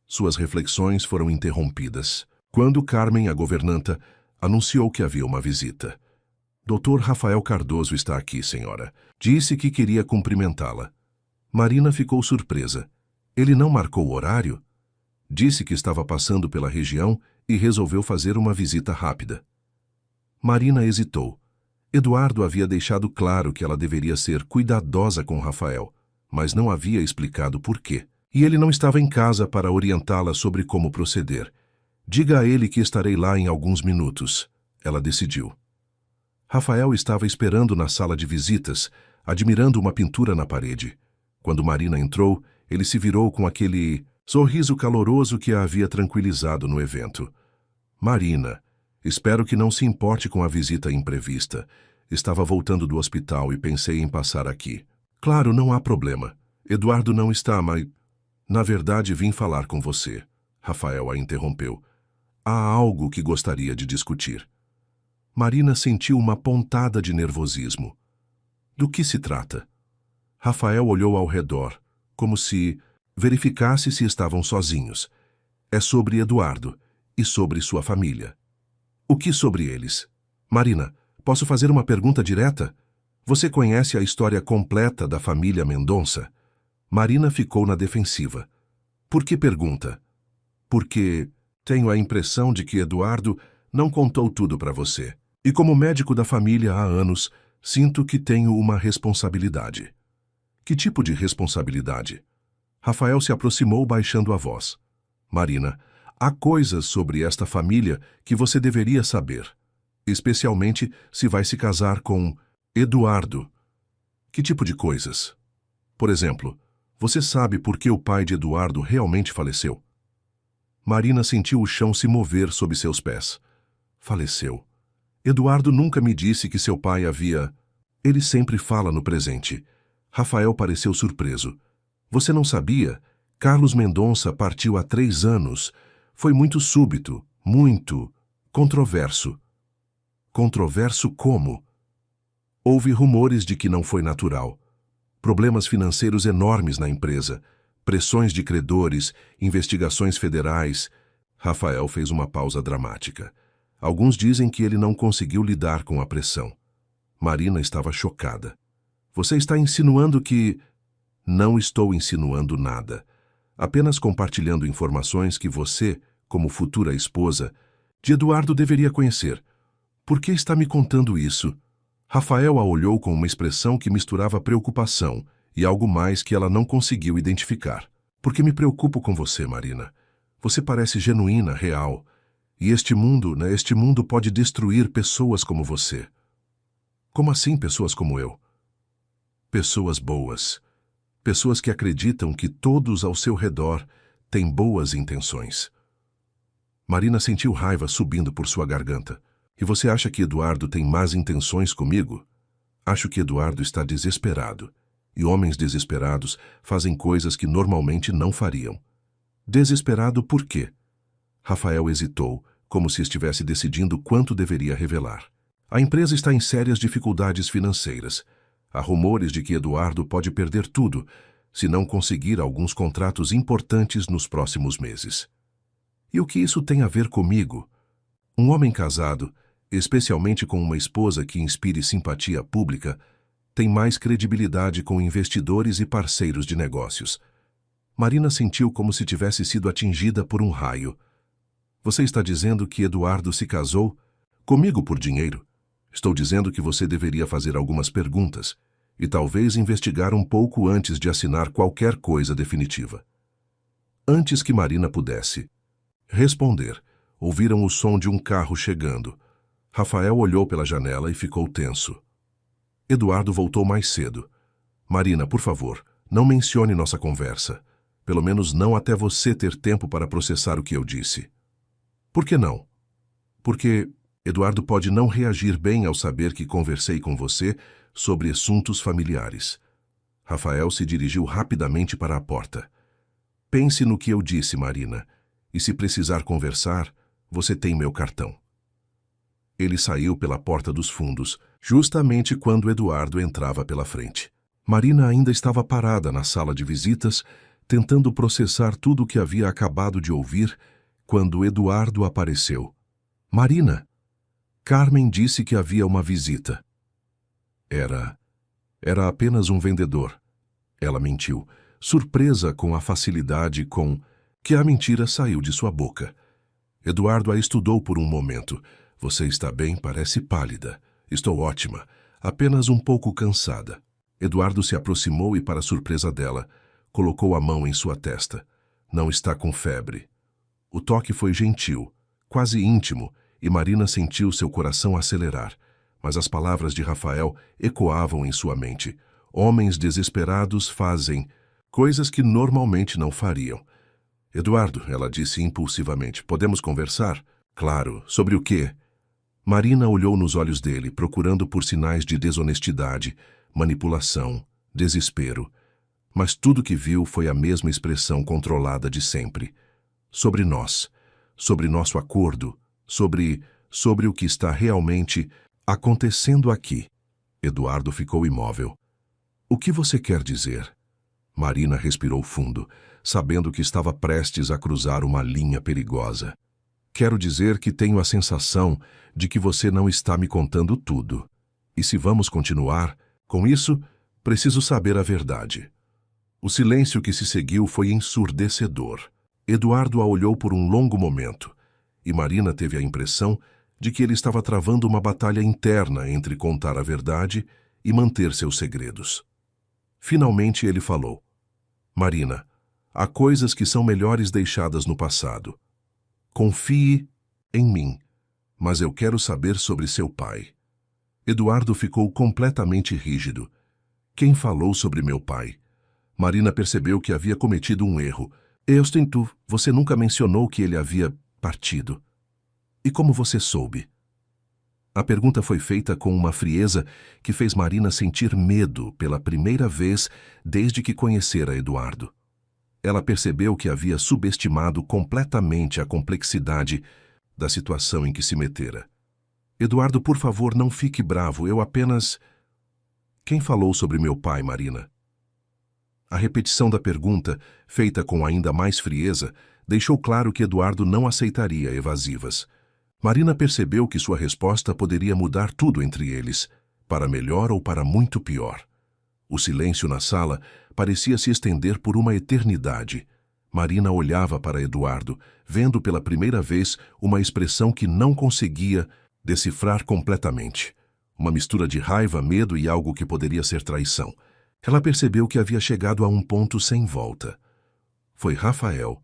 Suas reflexões foram interrompidas, quando Carmen, a governanta, anunciou que havia uma visita. Dr. Rafael Cardoso está aqui, senhora. Disse que queria cumprimentá-la. Marina ficou surpresa. Ele não marcou o horário? Disse que estava passando pela região e resolveu fazer uma visita rápida. Marina hesitou. Eduardo havia deixado claro que ela deveria ser cuidadosa com Rafael, mas não havia explicado por quê. E ele não estava em casa para orientá-la sobre como proceder. Diga a ele que estarei lá em alguns minutos. Ela decidiu. Rafael estava esperando na sala de visitas, admirando uma pintura na parede. Quando Marina entrou, ele se virou com aquele sorriso caloroso que a havia tranquilizado no evento. Marina, espero que não se importe com a visita imprevista. Estava voltando do hospital e pensei em passar aqui. Claro, não há problema. Eduardo não está, mas... Na verdade, vim falar com você. Rafael a interrompeu. Há algo que gostaria de discutir. Marina sentiu uma pontada de nervosismo. Do que se trata? Rafael olhou ao redor, como se verificasse se estavam sozinhos. É sobre Eduardo e sobre sua família. O que sobre eles? Marina, posso fazer uma pergunta direta? Você conhece a história completa da família Mendonça? Marina ficou na defensiva. Por que pergunta? Porque tenho a impressão de que Eduardo não contou tudo para você. E como médico da família há anos, sinto que tenho uma responsabilidade. Que tipo de responsabilidade? Rafael se aproximou baixando a voz. Marina, há coisas sobre esta família que você deveria saber, especialmente se vai se casar com Eduardo. Que tipo de coisas? Por exemplo, você sabe por que o pai de Eduardo realmente faleceu? Marina sentiu o chão se mover sob seus pés. Faleceu. Eduardo nunca me disse que seu pai havia... Ele sempre fala no presente. Rafael pareceu surpreso. Você não sabia? Carlos Mendonça partiu há 3 anos. Foi muito súbito, muito controverso. Controverso como? Houve rumores de que não foi natural. Problemas financeiros enormes na empresa. Pressões de credores, investigações federais. Rafael fez uma pausa dramática. Alguns dizem que ele não conseguiu lidar com a pressão. Marina estava chocada. Você está insinuando que... Não estou insinuando nada. Apenas compartilhando informações que você, como futura esposa, de Eduardo deveria conhecer. Por que está me contando isso? Rafael a olhou com uma expressão que misturava preocupação e algo mais que ela não conseguiu identificar. Porque me preocupo com você, Marina. Você parece genuína, real. E este mundo pode destruir pessoas como você. Como assim pessoas como eu? Pessoas boas. Pessoas que acreditam que todos ao seu redor têm boas intenções. Marina sentiu raiva subindo por sua garganta. E você acha que Eduardo tem más intenções comigo? Acho que Eduardo está desesperado. E homens desesperados fazem coisas que normalmente não fariam. Desesperado por quê? Rafael hesitou, como se estivesse decidindo quanto deveria revelar. A empresa está em sérias dificuldades financeiras. Há rumores de que Eduardo pode perder tudo, se não conseguir alguns contratos importantes nos próximos meses. E o que isso tem a ver comigo? Um homem casado, especialmente com uma esposa que inspire simpatia pública, tem mais credibilidade com investidores e parceiros de negócios. Marina sentiu como se tivesse sido atingida por um raio. Você está dizendo que Eduardo se casou comigo por dinheiro? Estou dizendo que você deveria fazer algumas perguntas e talvez investigar um pouco antes de assinar qualquer coisa definitiva. Antes que Marina pudesse responder, ouviram o som de um carro chegando. Rafael olhou pela janela e ficou tenso. Eduardo voltou mais cedo. Marina, por favor, não mencione nossa conversa. Pelo menos não até você ter tempo para processar o que eu disse. Por que não? Porque Eduardo pode não reagir bem ao saber que conversei com você sobre assuntos familiares. Rafael se dirigiu rapidamente para a porta. Pense no que eu disse, Marina, e se precisar conversar, você tem meu cartão. Ele saiu pela porta dos fundos, justamente quando Eduardo entrava pela frente. Marina ainda estava parada na sala de visitas, tentando processar tudo o que havia acabado de ouvir, quando Eduardo apareceu. Marina! Carmen disse que havia uma visita. Era apenas um vendedor. Ela mentiu, surpresa com a facilidade com que a mentira saiu de sua boca. Eduardo a estudou por um momento. Você está bem? Parece pálida. Estou ótima, apenas um pouco cansada. Eduardo se aproximou e, para surpresa dela, colocou a mão em sua testa. Não está com febre. O toque foi gentil, quase íntimo, e Marina sentiu seu coração acelerar. Mas as palavras de Rafael ecoavam em sua mente. Homens desesperados fazem coisas que normalmente não fariam. Eduardo, ela disse impulsivamente, podemos conversar? Claro, sobre o quê? Marina olhou nos olhos dele, procurando por sinais de desonestidade, manipulação, desespero. Mas tudo que viu foi a mesma expressão controlada de sempre. Sobre nós, sobre nosso acordo, sobre o que está realmente acontecendo aqui. Eduardo ficou imóvel. O que você quer dizer? Marina respirou fundo, sabendo que estava prestes a cruzar uma linha perigosa. Quero dizer que tenho a sensação de que você não está me contando tudo. E se vamos continuar com isso, preciso saber a verdade. O silêncio que se seguiu foi ensurdecedor. Eduardo a olhou por um longo momento, e Marina teve a impressão de que ele estava travando uma batalha interna entre contar a verdade e manter seus segredos. Finalmente ele falou. Marina, há coisas que são melhores deixadas no passado. Confie em mim, mas eu quero saber sobre seu pai. Eduardo ficou completamente rígido. Quem falou sobre meu pai? Marina percebeu que havia cometido um erro. Você nunca mencionou que ele havia partido. E como você soube? A pergunta foi feita com uma frieza que fez Marina sentir medo pela primeira vez desde que conhecera Eduardo. Ela percebeu que havia subestimado completamente a complexidade da situação em que se metera. Eduardo, por favor, não fique bravo, eu apenas... Quem falou sobre meu pai, Marina? A repetição da pergunta, feita com ainda mais frieza, deixou claro que Eduardo não aceitaria evasivas. Marina percebeu que sua resposta poderia mudar tudo entre eles, para melhor ou para muito pior. O silêncio na sala parecia se estender por uma eternidade. Marina olhava para Eduardo, vendo pela primeira vez uma expressão que não conseguia decifrar completamente. Uma mistura de raiva, medo e algo que poderia ser traição. Ela percebeu que havia chegado a um ponto sem volta. Foi Rafael,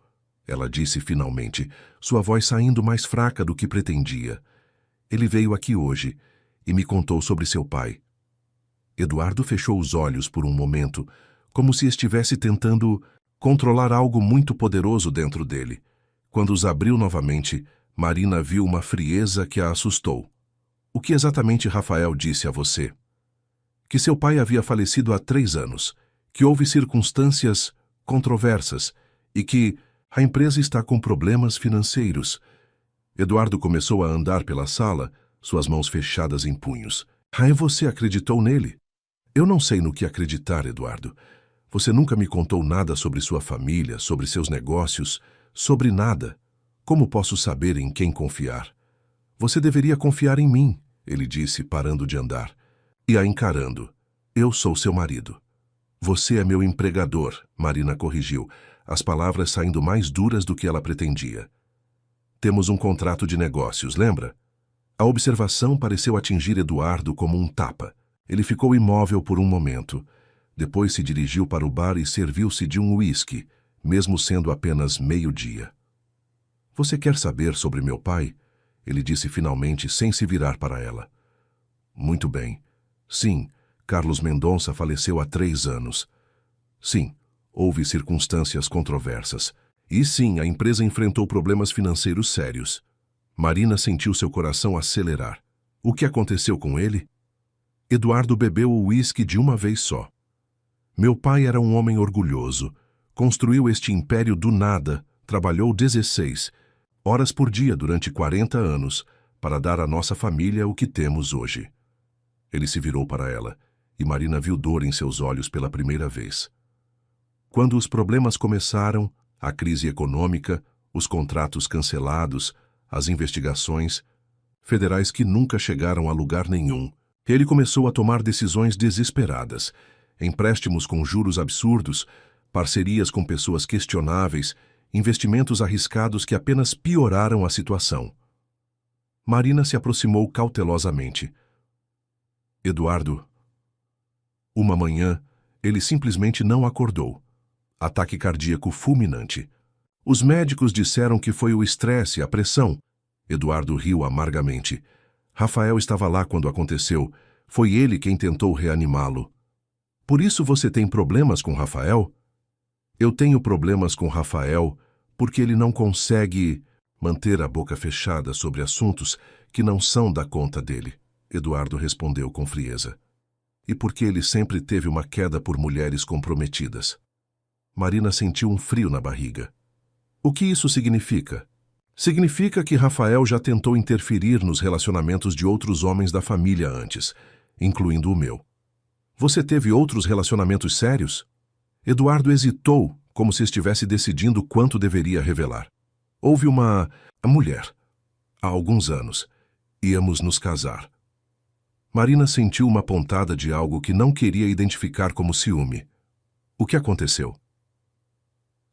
ela disse finalmente, sua voz saindo mais fraca do que pretendia. Ele veio aqui hoje e me contou sobre seu pai. Eduardo fechou os olhos por um momento, como se estivesse tentando controlar algo muito poderoso dentro dele. Quando os abriu novamente, Marina viu uma frieza que a assustou. O que exatamente Rafael disse a você? Que seu pai havia falecido há 3 anos, que houve circunstâncias controversas e que a empresa está com problemas financeiros. Eduardo começou a andar pela sala, suas mãos fechadas em punhos. Ah, você acreditou nele? Eu não sei no que acreditar, Eduardo. Você nunca me contou nada sobre sua família, sobre seus negócios, sobre nada. Como posso saber em quem confiar? Você deveria confiar em mim, ele disse, parando de andar. E a encarando. Eu sou seu marido. Você é meu empregador, Marina corrigiu, as palavras saindo mais duras do que ela pretendia. Temos um contrato de negócios, lembra? A observação pareceu atingir Eduardo como um tapa. Ele ficou imóvel por um momento. Depois se dirigiu para o bar e serviu-se de um uísque, mesmo sendo apenas meio-dia. Você quer saber sobre meu pai? Ele disse finalmente, sem se virar para ela. Muito bem. Sim, Carlos Mendonça faleceu há 3 anos. Sim, houve circunstâncias controversas. E sim, a empresa enfrentou problemas financeiros sérios. Marina sentiu seu coração acelerar. O que aconteceu com ele? Eduardo bebeu o uísque de uma vez só. Meu pai era um homem orgulhoso. Construiu este império do nada, trabalhou 16 horas por dia durante 40 anos para dar à nossa família o que temos hoje. Ele se virou para ela, e Marina viu dor em seus olhos pela primeira vez. Quando os problemas começaram, a crise econômica, os contratos cancelados, as investigações, federais que nunca chegaram a lugar nenhum, ele começou a tomar decisões desesperadas, empréstimos com juros absurdos, parcerias com pessoas questionáveis, investimentos arriscados que apenas pioraram a situação. Marina se aproximou cautelosamente. Eduardo. Uma manhã, ele simplesmente não acordou. Ataque cardíaco fulminante. Os médicos disseram que foi o estresse, a pressão. Eduardo riu amargamente. Rafael estava lá quando aconteceu. Foi ele quem tentou reanimá-lo. Por isso você tem problemas com Rafael? Eu tenho problemas com Rafael porque ele não consegue manter a boca fechada sobre assuntos que não são da conta dele. Eduardo respondeu com frieza. E porque ele sempre teve uma queda por mulheres comprometidas. Marina sentiu um frio na barriga. O que isso significa? Significa que Rafael já tentou interferir nos relacionamentos de outros homens da família antes, incluindo o meu. Você teve outros relacionamentos sérios? Eduardo hesitou, como se estivesse decidindo quanto deveria revelar. Houve uma mulher. Há alguns anos. Íamos nos casar. Marina sentiu uma pontada de algo que não queria identificar como ciúme. O que aconteceu?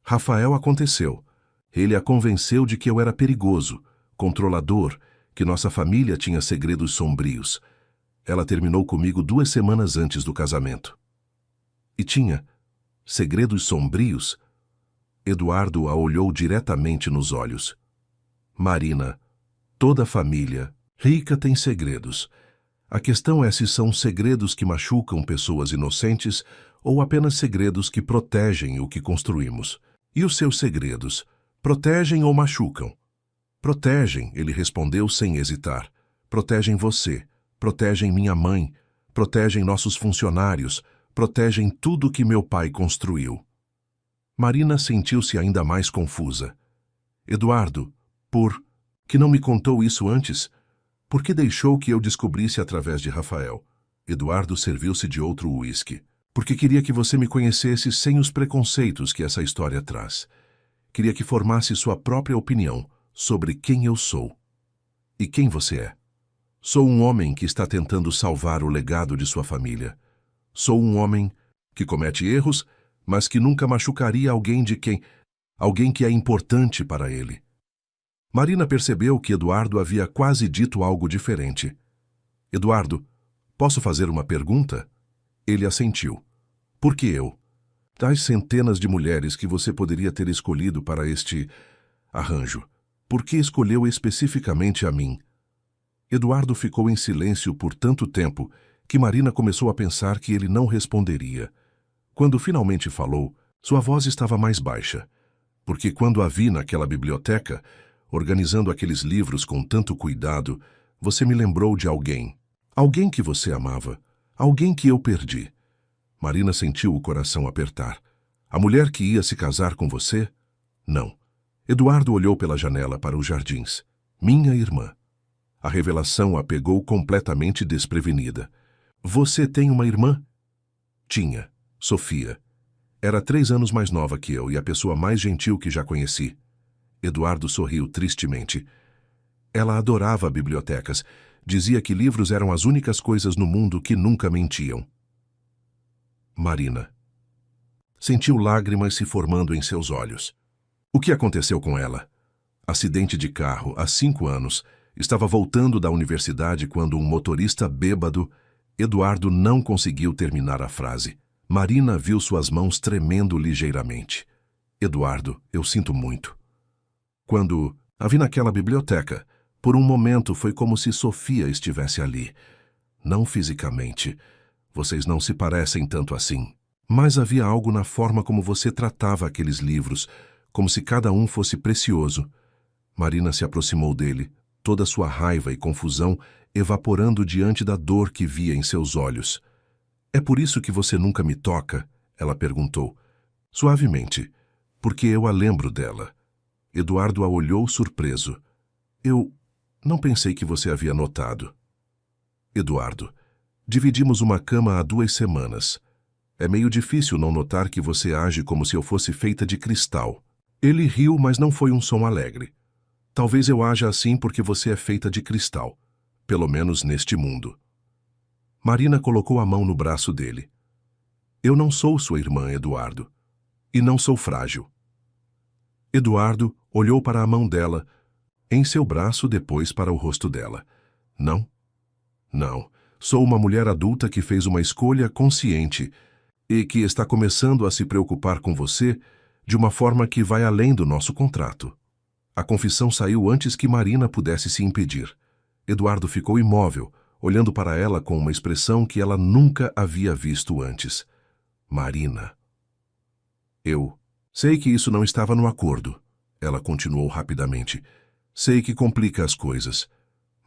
Rafael aconteceu. Ele a convenceu de que eu era perigoso, controlador, que nossa família tinha segredos sombrios. Ela terminou comigo 2 semanas antes do casamento. E tinha segredos sombrios? Eduardo a olhou diretamente nos olhos. Marina, toda família rica tem segredos. A questão é se são segredos que machucam pessoas inocentes ou apenas segredos que protegem o que construímos. E os seus segredos, protegem ou machucam? Protegem, ele respondeu sem hesitar. Protegem você, protegem minha mãe, protegem nossos funcionários, protegem tudo que meu pai construiu. Marina sentiu-se ainda mais confusa. Eduardo, por que não me contou isso antes? Por que deixou que eu descobrisse através de Rafael? Eduardo serviu-se de outro uísque. Porque queria que você me conhecesse sem os preconceitos que essa história traz. Queria que formasse sua própria opinião sobre quem eu sou e quem você é. Sou um homem que está tentando salvar o legado de sua família. Sou um homem que comete erros, mas que nunca machucaria alguém que é importante para ele. Marina percebeu que Eduardo havia quase dito algo diferente. Eduardo, posso fazer uma pergunta? Ele assentiu. Por que eu? Das centenas de mulheres que você poderia ter escolhido para este arranjo, por que escolheu especificamente a mim? Eduardo ficou em silêncio por tanto tempo que Marina começou a pensar que ele não responderia. Quando finalmente falou, sua voz estava mais baixa, porque quando a vi naquela biblioteca, organizando aqueles livros com tanto cuidado, você me lembrou de alguém. Alguém que você amava. Alguém que eu perdi. Marina sentiu o coração apertar. A mulher que ia se casar com você? Não. Eduardo olhou pela janela para os jardins. Minha irmã. A revelação a pegou completamente desprevenida. Você tem uma irmã? Tinha. Sofia. Era 3 anos mais nova que eu e a pessoa mais gentil que já conheci. Eduardo sorriu tristemente. Ela adorava bibliotecas. Dizia que livros eram as únicas coisas no mundo que nunca mentiam. Marina. Sentiu lágrimas se formando em seus olhos. O que aconteceu com ela? Acidente de carro, há 5 anos. Estava voltando da universidade quando um motorista bêbado... Eduardo não conseguiu terminar a frase. Marina viu suas mãos tremendo ligeiramente. Eduardo, eu sinto muito. Quando a vi naquela biblioteca, por um momento foi como se Sofia estivesse ali. Não fisicamente. Vocês não se parecem tanto assim. Mas havia algo na forma como você tratava aqueles livros, como se cada um fosse precioso. Marina se aproximou dele, toda sua raiva e confusão evaporando diante da dor que via em seus olhos. É por isso que você nunca me toca? Ela perguntou. Suavemente, porque eu a lembro dela. Eduardo a olhou surpreso. Eu não pensei que você havia notado. Eduardo, dividimos uma cama há 2 semanas. É meio difícil não notar que você age como se eu fosse feita de cristal. Ele riu, mas não foi um som alegre. Talvez eu haja assim porque você é feita de cristal. Pelo menos neste mundo. Marina colocou a mão no braço dele. Eu não sou sua irmã, Eduardo. E não sou frágil. Eduardo olhou para a mão dela, em seu braço, depois para o rosto dela. Não? Não. Sou uma mulher adulta que fez uma escolha consciente e que está começando a se preocupar com você de uma forma que vai além do nosso contrato. A confissão saiu antes que Marina pudesse se impedir. Eduardo ficou imóvel, olhando para ela com uma expressão que ela nunca havia visto antes. Marina. Eu sei que isso não estava no acordo, ela continuou rapidamente. Sei que complica as coisas,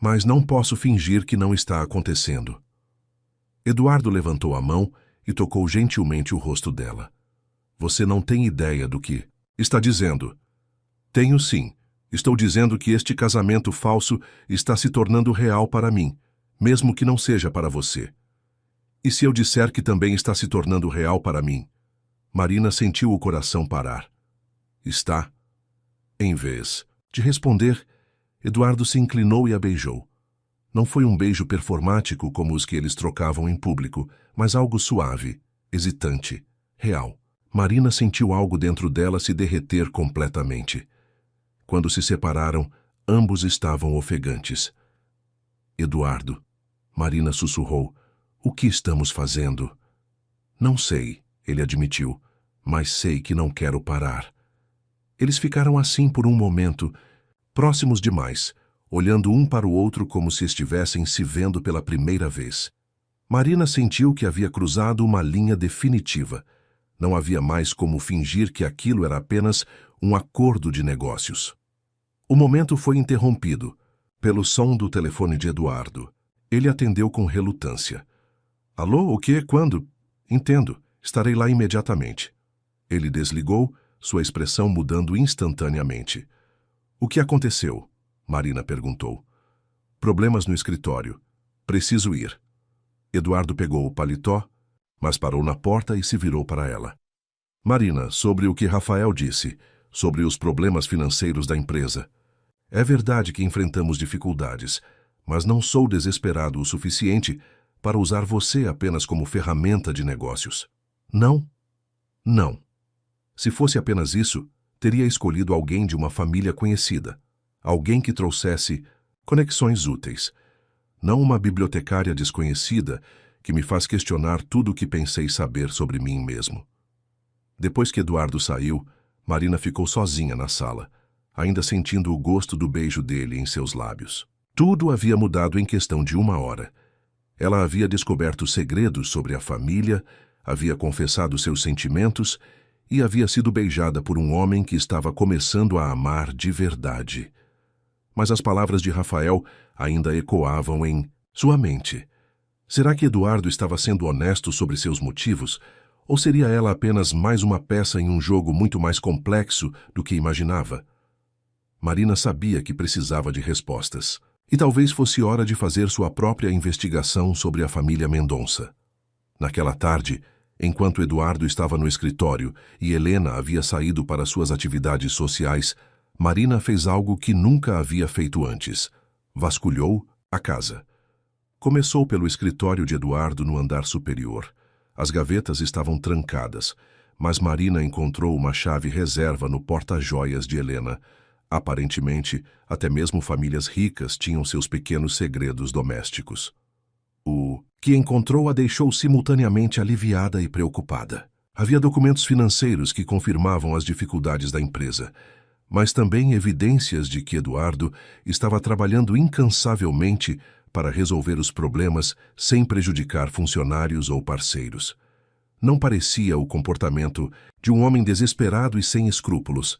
mas não posso fingir que não está acontecendo. Eduardo levantou a mão e tocou gentilmente o rosto dela. Você não tem ideia do que está dizendo. Tenho sim. Estou dizendo que este casamento falso está se tornando real para mim, mesmo que não seja para você. E se eu disser que também está se tornando real para mim? Marina sentiu o coração parar. Está. Em vez de responder, Eduardo se inclinou e a beijou. Não foi um beijo performático como os que eles trocavam em público, mas algo suave, hesitante, real. Marina sentiu algo dentro dela se derreter completamente. Quando se separaram, ambos estavam ofegantes. Eduardo, Marina sussurrou, o que estamos fazendo? Não sei, ele admitiu, mas sei que não quero parar. Eles ficaram assim por um momento, próximos demais, olhando um para o outro como se estivessem se vendo pela primeira vez. Marina sentiu que havia cruzado uma linha definitiva. Não havia mais como fingir que aquilo era apenas um acordo de negócios. O momento foi interrompido pelo som do telefone de Eduardo. Ele atendeu com relutância. Alô, o quê? Quando? Entendo. Estarei lá imediatamente. Ele desligou, sua expressão mudando instantaneamente. O que aconteceu? Marina perguntou. Problemas no escritório. Preciso ir. Eduardo pegou o paletó, mas parou na porta e se virou para ela. Marina, sobre o que Rafael disse, sobre os problemas financeiros da empresa. É verdade que enfrentamos dificuldades, mas não sou desesperado o suficiente para usar você apenas como ferramenta de negócios. Não. Não. Se fosse apenas isso, teria escolhido alguém de uma família conhecida, alguém que trouxesse conexões úteis, não uma bibliotecária desconhecida que me faz questionar tudo o que pensei saber sobre mim mesmo. Depois que Eduardo saiu, Marina ficou sozinha na sala, ainda sentindo o gosto do beijo dele em seus lábios. Tudo havia mudado em questão de 1 hora. Ela havia descoberto segredos sobre a família, havia confessado seus sentimentos e havia sido beijada por um homem que estava começando a amar de verdade. Mas as palavras de Rafael ainda ecoavam em sua mente. Será que Eduardo estava sendo honesto sobre seus motivos? Ou seria ela apenas mais uma peça em um jogo muito mais complexo do que imaginava? Marina sabia que precisava de respostas. E talvez fosse hora de fazer sua própria investigação sobre a família Mendonça. Naquela tarde, enquanto Eduardo estava no escritório e Helena havia saído para suas atividades sociais, Marina fez algo que nunca havia feito antes. Vasculhou a casa. Começou pelo escritório de Eduardo no andar superior. As gavetas estavam trancadas, mas Marina encontrou uma chave reserva no porta-joias de Helena. Aparentemente, até mesmo famílias ricas tinham seus pequenos segredos domésticos. O que encontrou a deixou simultaneamente aliviada e preocupada. Havia documentos financeiros que confirmavam as dificuldades da empresa, mas também evidências de que Eduardo estava trabalhando incansavelmente para resolver os problemas sem prejudicar funcionários ou parceiros. Não parecia o comportamento de um homem desesperado e sem escrúpulos.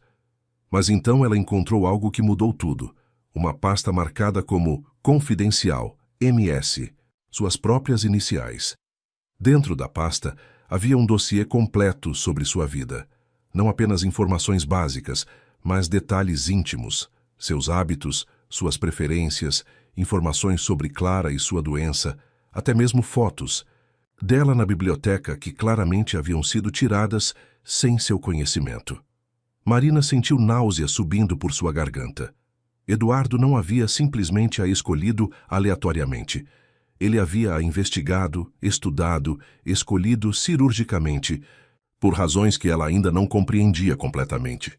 Mas então ela encontrou algo que mudou tudo. Uma pasta marcada como Confidencial, MS, suas próprias iniciais. Dentro da pasta havia um dossiê completo sobre sua vida. Não apenas informações básicas, mas detalhes íntimos, seus hábitos, suas preferências, informações sobre Clara e sua doença, até mesmo fotos dela na biblioteca que claramente haviam sido tiradas sem seu conhecimento. Marina sentiu náusea subindo por sua garganta. Eduardo não havia simplesmente a escolhido aleatoriamente. Ele havia a investigado, estudado, escolhido cirurgicamente, por razões que ela ainda não compreendia completamente.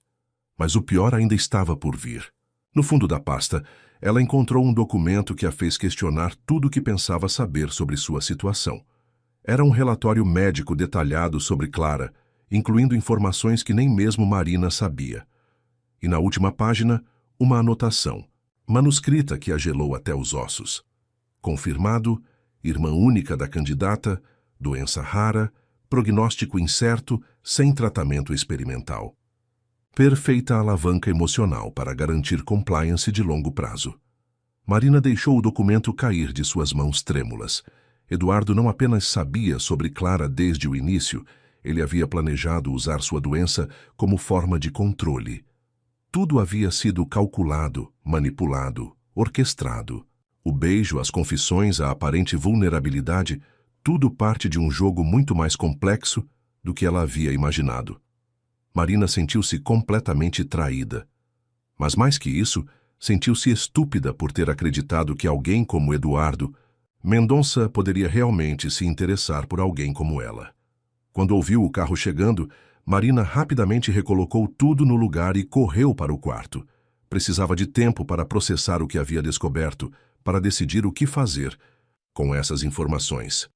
Mas o pior ainda estava por vir. No fundo da pasta, ela encontrou um documento que a fez questionar tudo o que pensava saber sobre sua situação. Era um relatório médico detalhado sobre Clara, incluindo informações que nem mesmo Marina sabia. E na última página, uma anotação, manuscrita que a gelou até os ossos. Confirmado, irmã única da candidata, doença rara, prognóstico incerto, sem tratamento experimental. Perfeita alavanca emocional para garantir compliance de longo prazo. Marina deixou o documento cair de suas mãos trêmulas. Eduardo não apenas sabia sobre Clara desde o início, ele havia planejado usar sua doença como forma de controle. Tudo havia sido calculado, manipulado, orquestrado. O beijo, as confissões, a aparente vulnerabilidade, tudo parte de um jogo muito mais complexo do que ela havia imaginado. Marina sentiu-se completamente traída. Mas mais que isso, sentiu-se estúpida por ter acreditado que alguém como Eduardo Mendonça poderia realmente se interessar por alguém como ela. Quando ouviu o carro chegando, Marina rapidamente recolocou tudo no lugar e correu para o quarto. Precisava de tempo para processar o que havia descoberto, para decidir o que fazer com essas informações.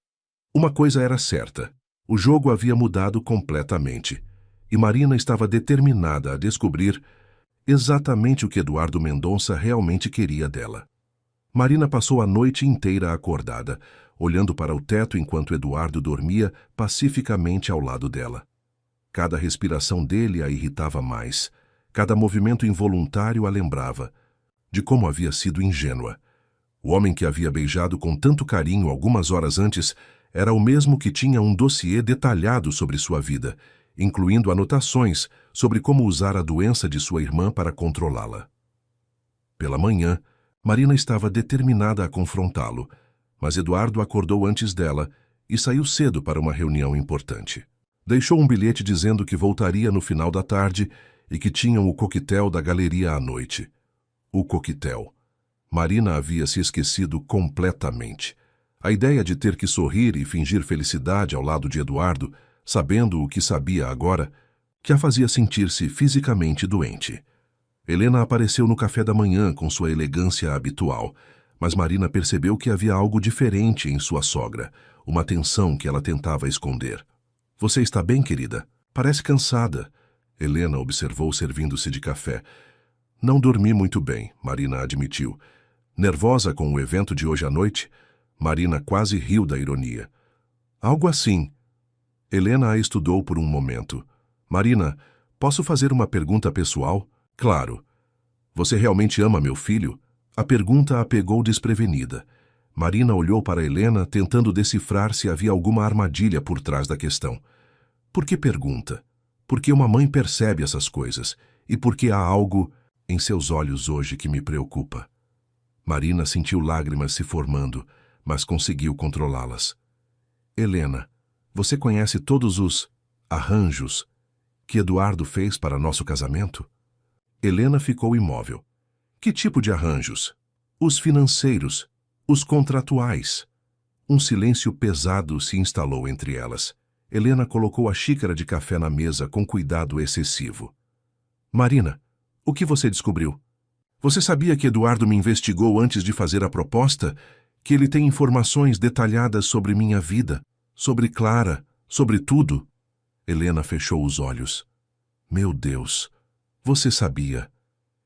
Uma coisa era certa: o jogo havia mudado completamente, e Marina estava determinada a descobrir exatamente o que Eduardo Mendonça realmente queria dela. Marina passou a noite inteira acordada, olhando para o teto enquanto Eduardo dormia pacificamente ao lado dela. Cada respiração dele a irritava mais, cada movimento involuntário a lembrava de como havia sido ingênua. O homem que havia beijado com tanto carinho algumas horas antes era o mesmo que tinha um dossiê detalhado sobre sua vida, incluindo anotações sobre como usar a doença de sua irmã para controlá-la. Pela manhã, Marina estava determinada a confrontá-lo, mas Eduardo acordou antes dela e saiu cedo para uma reunião importante. Deixou um bilhete dizendo que voltaria no final da tarde e que tinham o coquetel da galeria à noite. O coquetel. Marina havia se esquecido completamente. A ideia de ter que sorrir e fingir felicidade ao lado de Eduardo, sabendo o que sabia agora, que a fazia sentir-se fisicamente doente. Helena apareceu no café da manhã com sua elegância habitual, mas Marina percebeu que havia algo diferente em sua sogra, uma tensão que ela tentava esconder. Você está bem, querida? Parece cansada. Helena observou servindo-se de café. Não dormi muito bem, Marina admitiu. Nervosa com o evento de hoje à noite? Marina quase riu da ironia. Algo assim. Helena a estudou por um momento. Marina, posso fazer uma pergunta pessoal? Claro. Você realmente ama meu filho? A pergunta a pegou desprevenida. Marina olhou para Helena, tentando decifrar se havia alguma armadilha por trás da questão. Por que pergunta? Porque uma mãe percebe essas coisas, e porque há algo em seus olhos hoje que me preocupa. Marina sentiu lágrimas se formando, mas conseguiu controlá-las. Helena, você conhece todos os arranjos que Eduardo fez para nosso casamento? Helena ficou imóvel. Que tipo de arranjos? Os financeiros, os contratuais. Um silêncio pesado se instalou entre elas. Helena colocou a xícara de café na mesa com cuidado excessivo. Marina, o que você descobriu? Você sabia que Eduardo me investigou antes de fazer a proposta? Que ele tem informações detalhadas sobre minha vida, sobre Clara, sobre tudo? Helena fechou os olhos. Meu Deus, você sabia.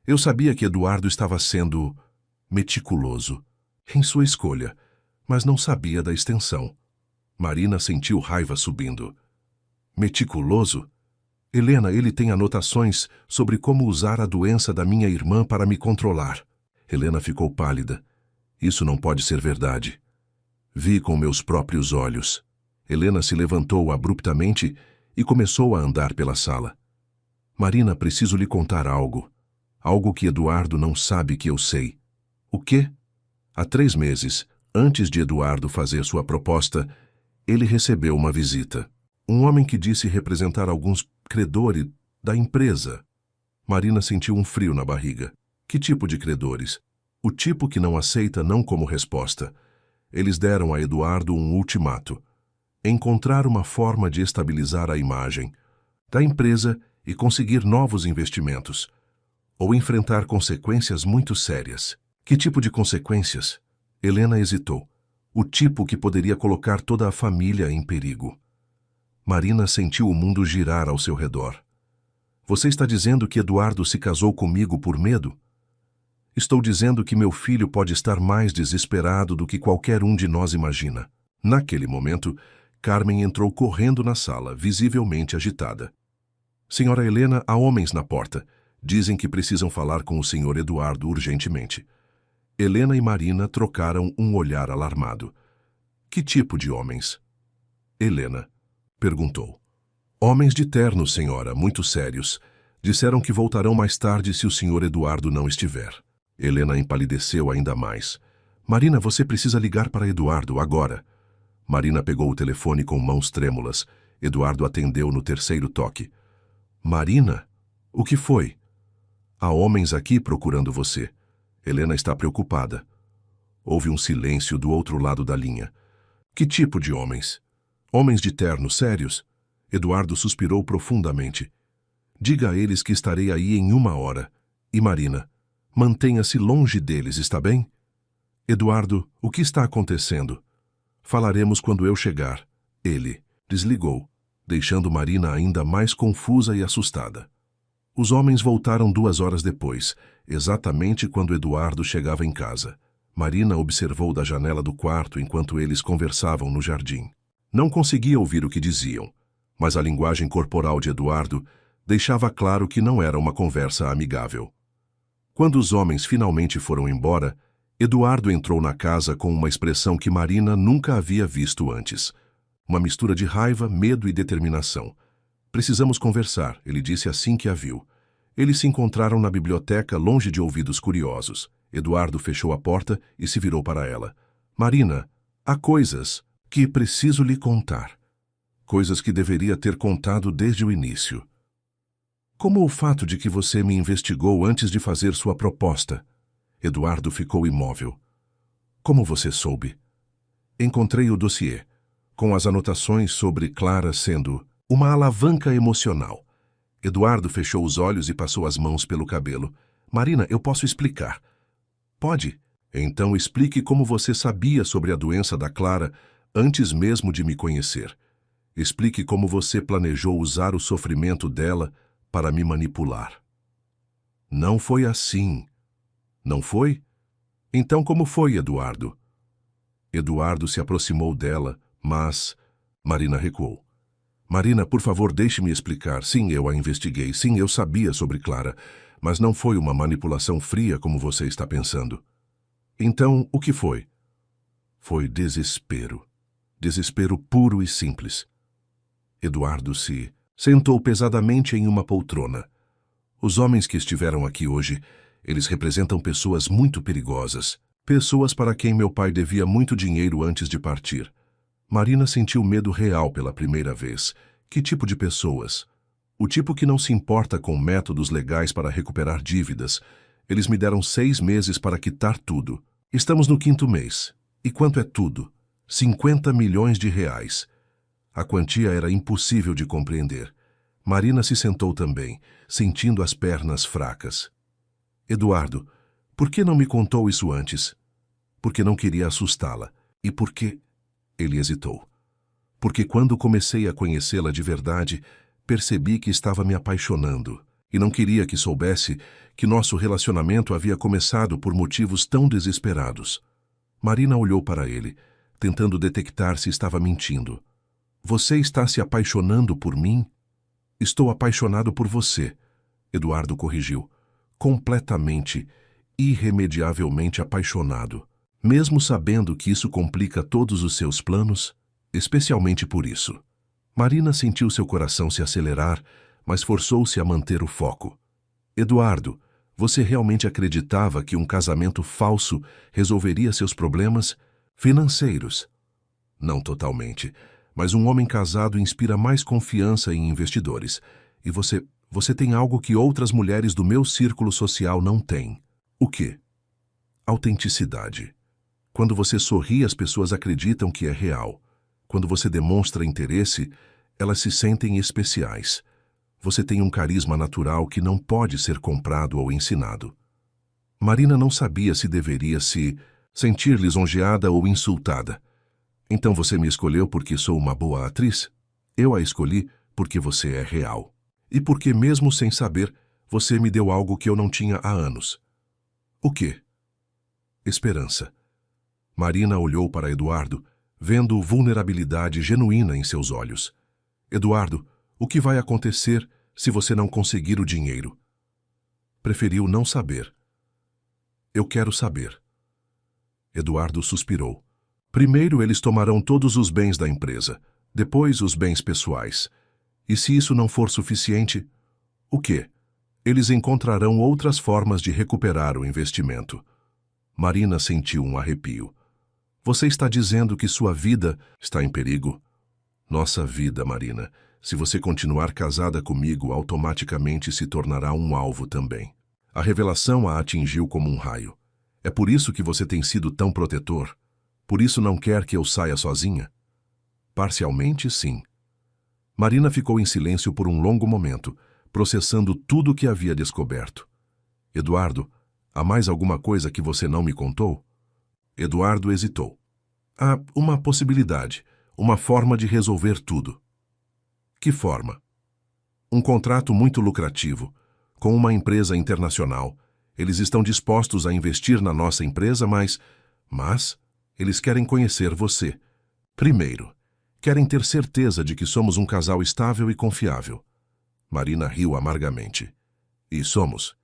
Eu sabia que Eduardo estava sendo meticuloso em sua escolha, mas não sabia da extensão. Marina sentiu raiva subindo. Meticuloso? Helena, ele tem anotações sobre como usar a doença da minha irmã para me controlar. Helena ficou pálida. Isso não pode ser verdade. Vi com meus próprios olhos. Helena se levantou abruptamente e começou a andar pela sala. Marina, preciso lhe contar algo. Algo que Eduardo não sabe que eu sei. O quê? Há 3 meses, antes de Eduardo fazer sua proposta, ele recebeu uma visita. Um homem que disse representar alguns credores da empresa. Marina sentiu um frio na barriga. Que tipo de credores? O tipo que não aceita não como resposta. Eles deram a Eduardo um ultimato. Encontrar uma forma de estabilizar a imagem da empresa e conseguir novos investimentos. Ou enfrentar consequências muito sérias. Que tipo de consequências? Helena hesitou. O tipo que poderia colocar toda a família em perigo. Marina sentiu o mundo girar ao seu redor. Você está dizendo que Eduardo se casou comigo por medo? Estou dizendo que meu filho pode estar mais desesperado do que qualquer um de nós imagina. Naquele momento, Carmen entrou correndo na sala, visivelmente agitada. Senhora Helena, há homens na porta. Dizem que precisam falar com o senhor Eduardo urgentemente. Helena e Marina trocaram um olhar alarmado. Que tipo de homens? Helena perguntou. Homens de terno, senhora, muito sérios. Disseram que voltarão mais tarde se o senhor Eduardo não estiver. Helena empalideceu ainda mais. Marina, você precisa ligar para Eduardo, agora. Marina pegou o telefone com mãos trêmulas. Eduardo atendeu no 3º toque. Marina? O que foi? Há homens aqui procurando você. Helena está preocupada. Houve um silêncio do outro lado da linha. Que tipo de homens? Homens de terno sérios? Eduardo suspirou profundamente. Diga a eles que estarei aí em 1 hora. E Marina, mantenha-se longe deles, está bem? Eduardo, o que está acontecendo? Falaremos quando eu chegar. Ele desligou, deixando Marina ainda mais confusa e assustada. Os homens voltaram 2 horas depois, exatamente quando Eduardo chegava em casa. Marina observou da janela do quarto enquanto eles conversavam no jardim. Não conseguia ouvir o que diziam, mas a linguagem corporal de Eduardo deixava claro que não era uma conversa amigável. Quando os homens finalmente foram embora, Eduardo entrou na casa com uma expressão que Marina nunca havia visto antes. Uma mistura de raiva, medo e determinação. Precisamos conversar, ele disse assim que a viu. Eles se encontraram na biblioteca, longe de ouvidos curiosos. Eduardo fechou a porta e se virou para ela. Marina, há coisas que preciso lhe contar. Coisas que deveria ter contado desde o início. Como o fato de que você me investigou antes de fazer sua proposta. Eduardo ficou imóvel. Como você soube? Encontrei o dossiê, com as anotações sobre Clara sendo uma alavanca emocional. Eduardo fechou os olhos e passou as mãos pelo cabelo. Marina, eu posso explicar. Pode? Então explique como você sabia sobre a doença da Clara antes mesmo de me conhecer. Explique como você planejou usar o sofrimento dela para me manipular. Não foi assim. Não foi? Então como foi, Eduardo? Eduardo se aproximou dela, mas Marina recuou. Marina, por favor, deixe-me explicar. Sim, eu a investiguei. Sim, eu sabia sobre Clara. Mas não foi uma manipulação fria como você está pensando. Então, o que foi? Foi desespero. Desespero puro e simples. Eduardo se sentou pesadamente em uma poltrona. Os homens que estiveram aqui hoje, eles representam pessoas muito perigosas. Pessoas para quem meu pai devia muito dinheiro antes de partir. Marina sentiu medo real pela primeira vez. Que tipo de pessoas? O tipo que não se importa com métodos legais para recuperar dívidas. Eles me deram 6 meses para quitar tudo. Estamos no 5º mês. E quanto é tudo? 50 milhões de reais. A quantia era impossível de compreender. Marina se sentou também, sentindo as pernas fracas. Eduardo, por que não me contou isso antes? Porque não queria assustá-la. E por que? Ele hesitou. Porque quando comecei a conhecê-la de verdade, percebi que estava me apaixonando. E não queria que soubesse que nosso relacionamento havia começado por motivos tão desesperados. Marina olhou para ele, tentando detectar se estava mentindo. Você está se apaixonando por mim? Estou apaixonado por você, Eduardo corrigiu. Completamente, irremediavelmente apaixonado. Mesmo sabendo que isso complica todos os seus planos, especialmente por isso. Marina sentiu seu coração se acelerar, mas forçou-se a manter o foco. Eduardo, você realmente acreditava que um casamento falso resolveria seus problemas financeiros? Não totalmente, mas um homem casado inspira mais confiança em investidores. E você tem algo que outras mulheres do meu círculo social não têm. O quê? Autenticidade. Quando você sorri, as pessoas acreditam que é real. Quando você demonstra interesse, elas se sentem especiais. Você tem um carisma natural que não pode ser comprado ou ensinado. Marina não sabia se deveria se sentir lisonjeada ou insultada. Então você me escolheu porque sou uma boa atriz? Eu a escolhi porque você é real. E porque, mesmo sem saber, você me deu algo que eu não tinha há anos. O quê? Esperança. Marina olhou para Eduardo, vendo vulnerabilidade genuína em seus olhos. Eduardo, o que vai acontecer se você não conseguir o dinheiro? Preferiu não saber. Eu quero saber. Eduardo suspirou. Primeiro eles tomarão todos os bens da empresa, depois os bens pessoais. E se isso não for suficiente, o quê? Eles encontrarão outras formas de recuperar o investimento. Marina sentiu um arrepio. Você está dizendo que sua vida está em perigo? Nossa vida, Marina. Se você continuar casada comigo, automaticamente se tornará um alvo também. A revelação a atingiu como um raio. É por isso que você tem sido tão protetor? Por isso não quer que eu saia sozinha? Parcialmente, sim. Marina ficou em silêncio por um longo momento, processando tudo o que havia descoberto. Eduardo, há mais alguma coisa que você não me contou? Eduardo hesitou. Há uma possibilidade, uma forma de resolver tudo. Que forma? Um contrato muito lucrativo, com uma empresa internacional. Eles estão dispostos a investir na nossa empresa, mas eles querem conhecer você. Primeiro, querem ter certeza de que somos um casal estável e confiável. Marina riu amargamente. E somos.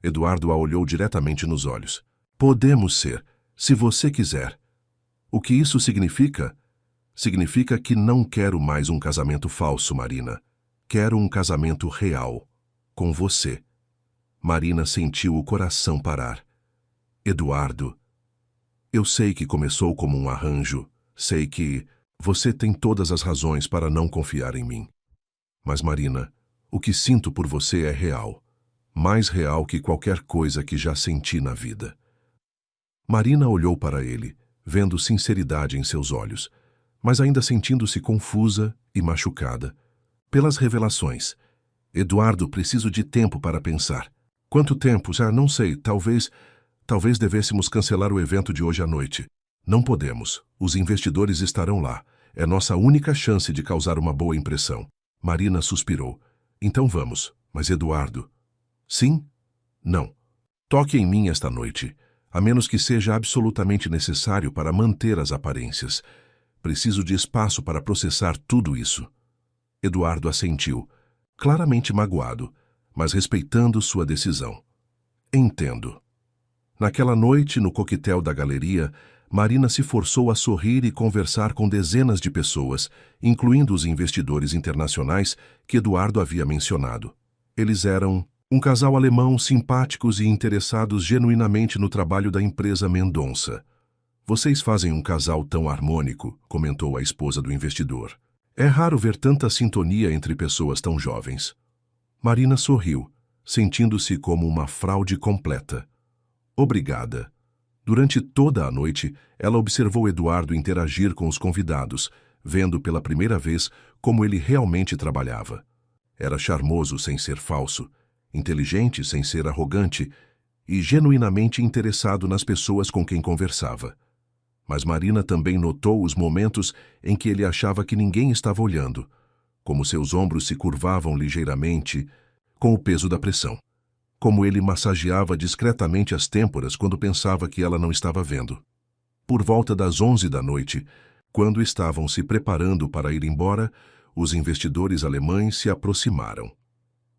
Eduardo a olhou diretamente nos olhos. Podemos ser, se você quiser. O que isso significa? Significa que não quero mais um casamento falso, Marina. Quero um casamento real, com você. Marina sentiu o coração parar. Eduardo, eu sei que começou como um arranjo, sei que Você tem todas as razões para não confiar em mim. Mas, Marina, o que sinto por você é real. Mais real que qualquer coisa que já senti na vida. Marina olhou para ele, vendo sinceridade em seus olhos, mas ainda sentindo-se confusa e machucada. Pelas revelações. Eduardo, preciso de tempo para pensar. Quanto tempo? Já não sei, talvez devêssemos cancelar o evento de hoje à noite. Não podemos. Os investidores estarão lá. É nossa única chance de causar uma boa impressão. Marina suspirou. Então vamos. Mas Eduardo... Sim? Não. Toque em mim esta noite, a menos que seja absolutamente necessário para manter as aparências. Preciso de espaço para processar tudo isso. Eduardo assentiu, claramente magoado, mas respeitando sua decisão. Entendo. Naquela noite, no coquetel da galeria, Marina se forçou a sorrir e conversar com dezenas de pessoas, incluindo os investidores internacionais que Eduardo havia mencionado. Eles eram um casal alemão simpáticos e interessados genuinamente no trabalho da empresa Mendonça. Vocês fazem um casal tão harmônico, comentou a esposa do investidor. É raro ver tanta sintonia entre pessoas tão jovens. Marina sorriu, sentindo-se como uma fraude completa. Obrigada. Durante toda a noite, ela observou Eduardo interagir com os convidados, vendo pela primeira vez como ele realmente trabalhava. Era charmoso sem ser falso, inteligente sem ser arrogante e genuinamente interessado nas pessoas com quem conversava. Mas Marina também notou os momentos em que ele achava que ninguém estava olhando, como seus ombros se curvavam ligeiramente com o peso da pressão, como ele massageava discretamente as têmporas quando pensava que ela não estava vendo. Por volta das 11 da noite, quando estavam se preparando para ir embora, os investidores alemães se aproximaram.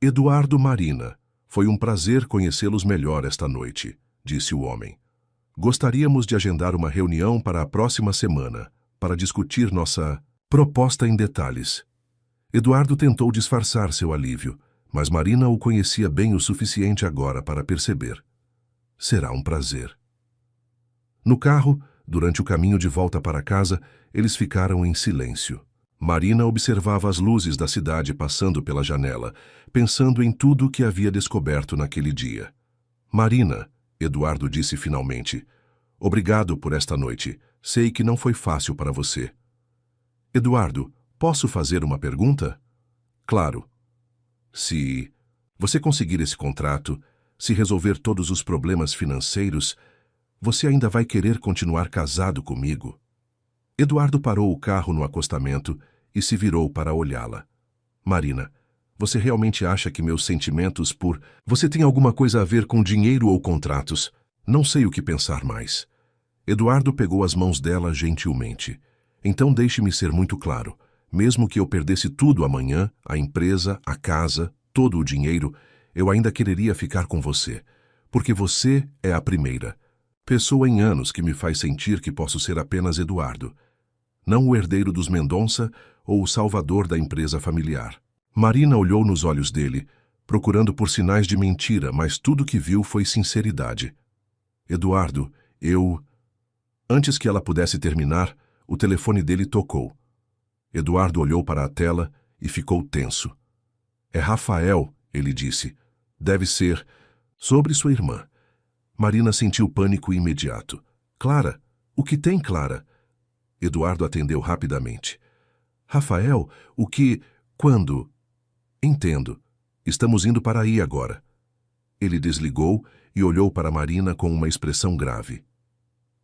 Eduardo, Marina, foi um prazer conhecê-los melhor esta noite, disse o homem. Gostaríamos de agendar uma reunião para a próxima semana, para discutir nossa proposta em detalhes. Eduardo tentou disfarçar seu alívio, mas Marina o conhecia bem o suficiente agora para perceber. Será um prazer. No carro, durante o caminho de volta para casa, eles ficaram em silêncio. Marina observava as luzes da cidade passando pela janela, pensando em tudo o que havia descoberto naquele dia. Marina, Eduardo disse finalmente, obrigado por esta noite. Sei que não foi fácil para você. Eduardo, posso fazer uma pergunta? Claro. Se você conseguir esse contrato, se resolver todos os problemas financeiros, você ainda vai querer continuar casado comigo? Eduardo parou o carro no acostamento e se virou para olhá-la. Marina, você realmente acha que meus sentimentos por você tem alguma coisa a ver com dinheiro ou contratos? Não sei o que pensar mais. Eduardo pegou as mãos dela gentilmente. Então deixe-me ser muito claro. Mesmo que eu perdesse tudo amanhã, a empresa, a casa, todo o dinheiro, eu ainda quereria ficar com você. Porque você é a primeira pessoa em anos que me faz sentir que posso ser apenas Eduardo. Não o herdeiro dos Mendonça ou o salvador da empresa familiar. Marina olhou nos olhos dele, procurando por sinais de mentira, mas tudo que viu foi sinceridade. Eduardo, eu... Antes que ela pudesse terminar, o telefone dele tocou. Eduardo olhou para a tela e ficou tenso. É Rafael, ele disse. Deve ser sobre sua irmã. Marina sentiu pânico imediato. Clara, o que tem, Clara? Eduardo atendeu rapidamente. Rafael, o que... Quando? Entendo. Estamos indo para aí agora. Ele desligou e olhou para Marina com uma expressão grave.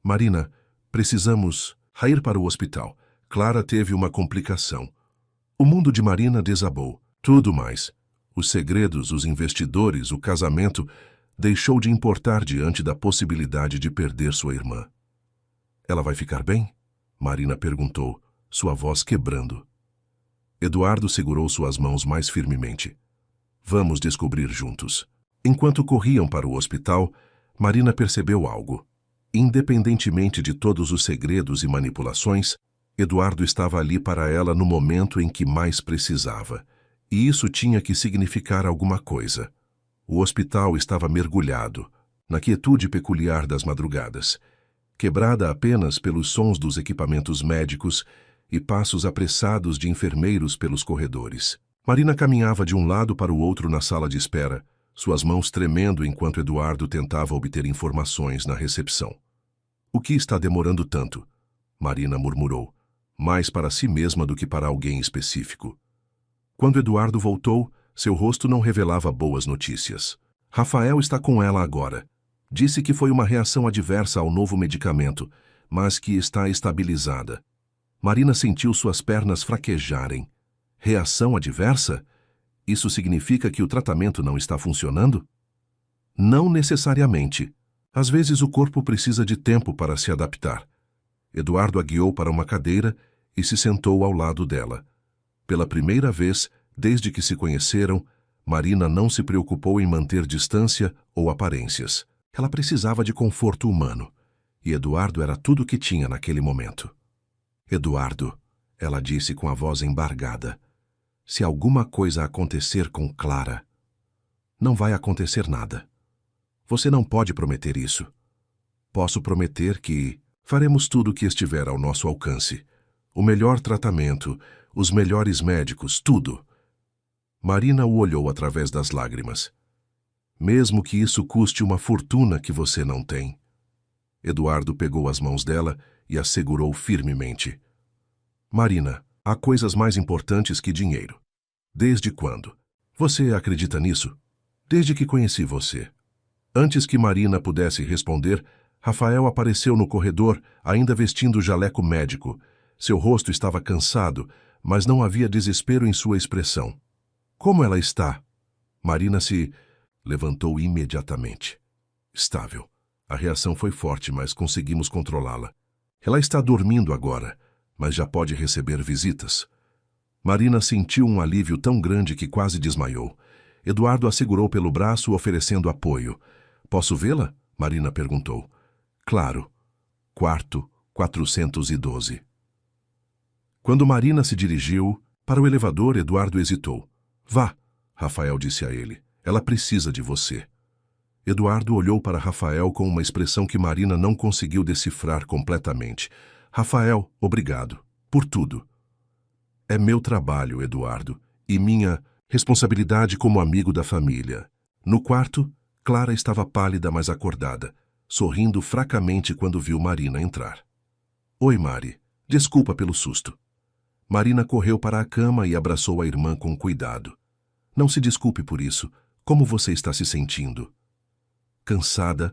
Marina, precisamos ir para o hospital. Clara teve uma complicação. O mundo de Marina desabou. Tudo mais. Os segredos, os investidores, o casamento, deixou de importar diante da possibilidade de perder sua irmã. Ela vai ficar bem? Marina perguntou, sua voz quebrando. Eduardo segurou suas mãos mais firmemente. Vamos descobrir juntos. Enquanto corriam para o hospital, Marina percebeu algo. Independentemente de todos os segredos e manipulações, Eduardo estava ali para ela no momento em que mais precisava. E isso tinha que significar alguma coisa. O hospital estava mergulhado, na quietude peculiar das madrugadas, quebrada apenas pelos sons dos equipamentos médicos e passos apressados de enfermeiros pelos corredores. Marina caminhava de um lado para o outro na sala de espera, suas mãos tremendo enquanto Eduardo tentava obter informações na recepção. "O que está demorando tanto?" Marina murmurou, mais para si mesma do que para alguém específico. Quando Eduardo voltou, seu rosto não revelava boas notícias. "Rafael está com ela agora. Disse que foi uma reação adversa ao novo medicamento, mas que está estabilizada." Marina sentiu suas pernas fraquejarem. Reação adversa? Isso significa que o tratamento não está funcionando? Não necessariamente. Às vezes o corpo precisa de tempo para se adaptar. Eduardo a guiou para uma cadeira e se sentou ao lado dela. Pela primeira vez, desde que se conheceram, Marina não se preocupou em manter distância ou aparências. Ela precisava de conforto humano, e Eduardo era tudo o que tinha naquele momento. "Eduardo", ela disse com a voz embargada, "se alguma coisa acontecer com Clara, não vai acontecer nada. Você não pode prometer isso. Posso prometer que faremos tudo o que estiver ao nosso alcance. O melhor tratamento, os melhores médicos, tudo." Marina o olhou através das lágrimas. "Mesmo que isso custe uma fortuna que você não tem." Eduardo pegou as mãos dela e as segurou firmemente. "Marina, há coisas mais importantes que dinheiro." "Desde quando? Você acredita nisso?" "Desde que conheci você." Antes que Marina pudesse responder, Rafael apareceu no corredor, ainda vestindo o jaleco médico. Seu rosto estava cansado, mas não havia desespero em sua expressão. "Como ela está?" Marina se levantou imediatamente. "Estável." A reação foi forte, mas conseguimos controlá-la. "Ela está dormindo agora, mas já pode receber visitas." Marina sentiu um alívio tão grande que quase desmaiou. Eduardo a segurou pelo braço, oferecendo apoio. "Posso vê-la?" Marina perguntou. "Claro." Quarto 412. Quando Marina se dirigiu para o elevador, Eduardo hesitou. "Vá", Rafael disse a ele. "Ela precisa de você." Eduardo olhou para Rafael com uma expressão que Marina não conseguiu decifrar completamente. "Rafael, obrigado. Por tudo." "É meu trabalho, Eduardo, e minha responsabilidade como amigo da família." No quarto, Clara estava pálida, mas acordada, sorrindo fracamente quando viu Marina entrar. "Oi, Mari. Desculpa pelo susto." Marina correu para a cama e abraçou a irmã com cuidado. "Não se desculpe por isso. Como você está se sentindo?" "Cansada,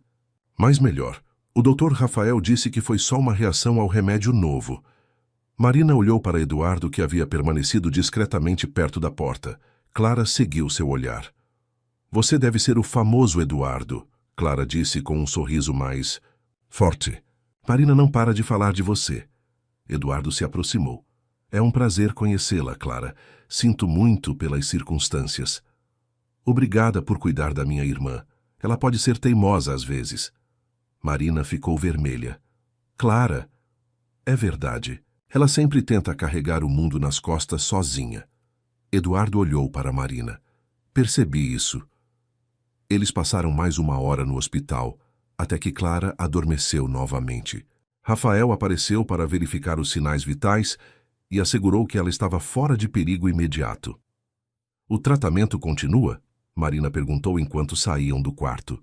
mas melhor. O Dr. Rafael disse que foi só uma reação ao remédio novo." Marina olhou para Eduardo, que havia permanecido discretamente perto da porta. Clara seguiu seu olhar. "Você deve ser o famoso Eduardo", Clara disse com um sorriso mais forte. "Marina não para de falar de você." Eduardo se aproximou. "É um prazer conhecê-la, Clara. Sinto muito pelas circunstâncias." "Obrigada por cuidar da minha irmã. Ela pode ser teimosa às vezes." Marina ficou vermelha. "Clara, é verdade. Ela sempre tenta carregar o mundo nas costas sozinha." Eduardo olhou para Marina. "Percebi isso." Eles passaram mais 1 hora no hospital, até que Clara adormeceu novamente. Rafael apareceu para verificar os sinais vitais e assegurou que ela estava fora de perigo imediato. "O tratamento continua?" Marina perguntou enquanto saíam do quarto.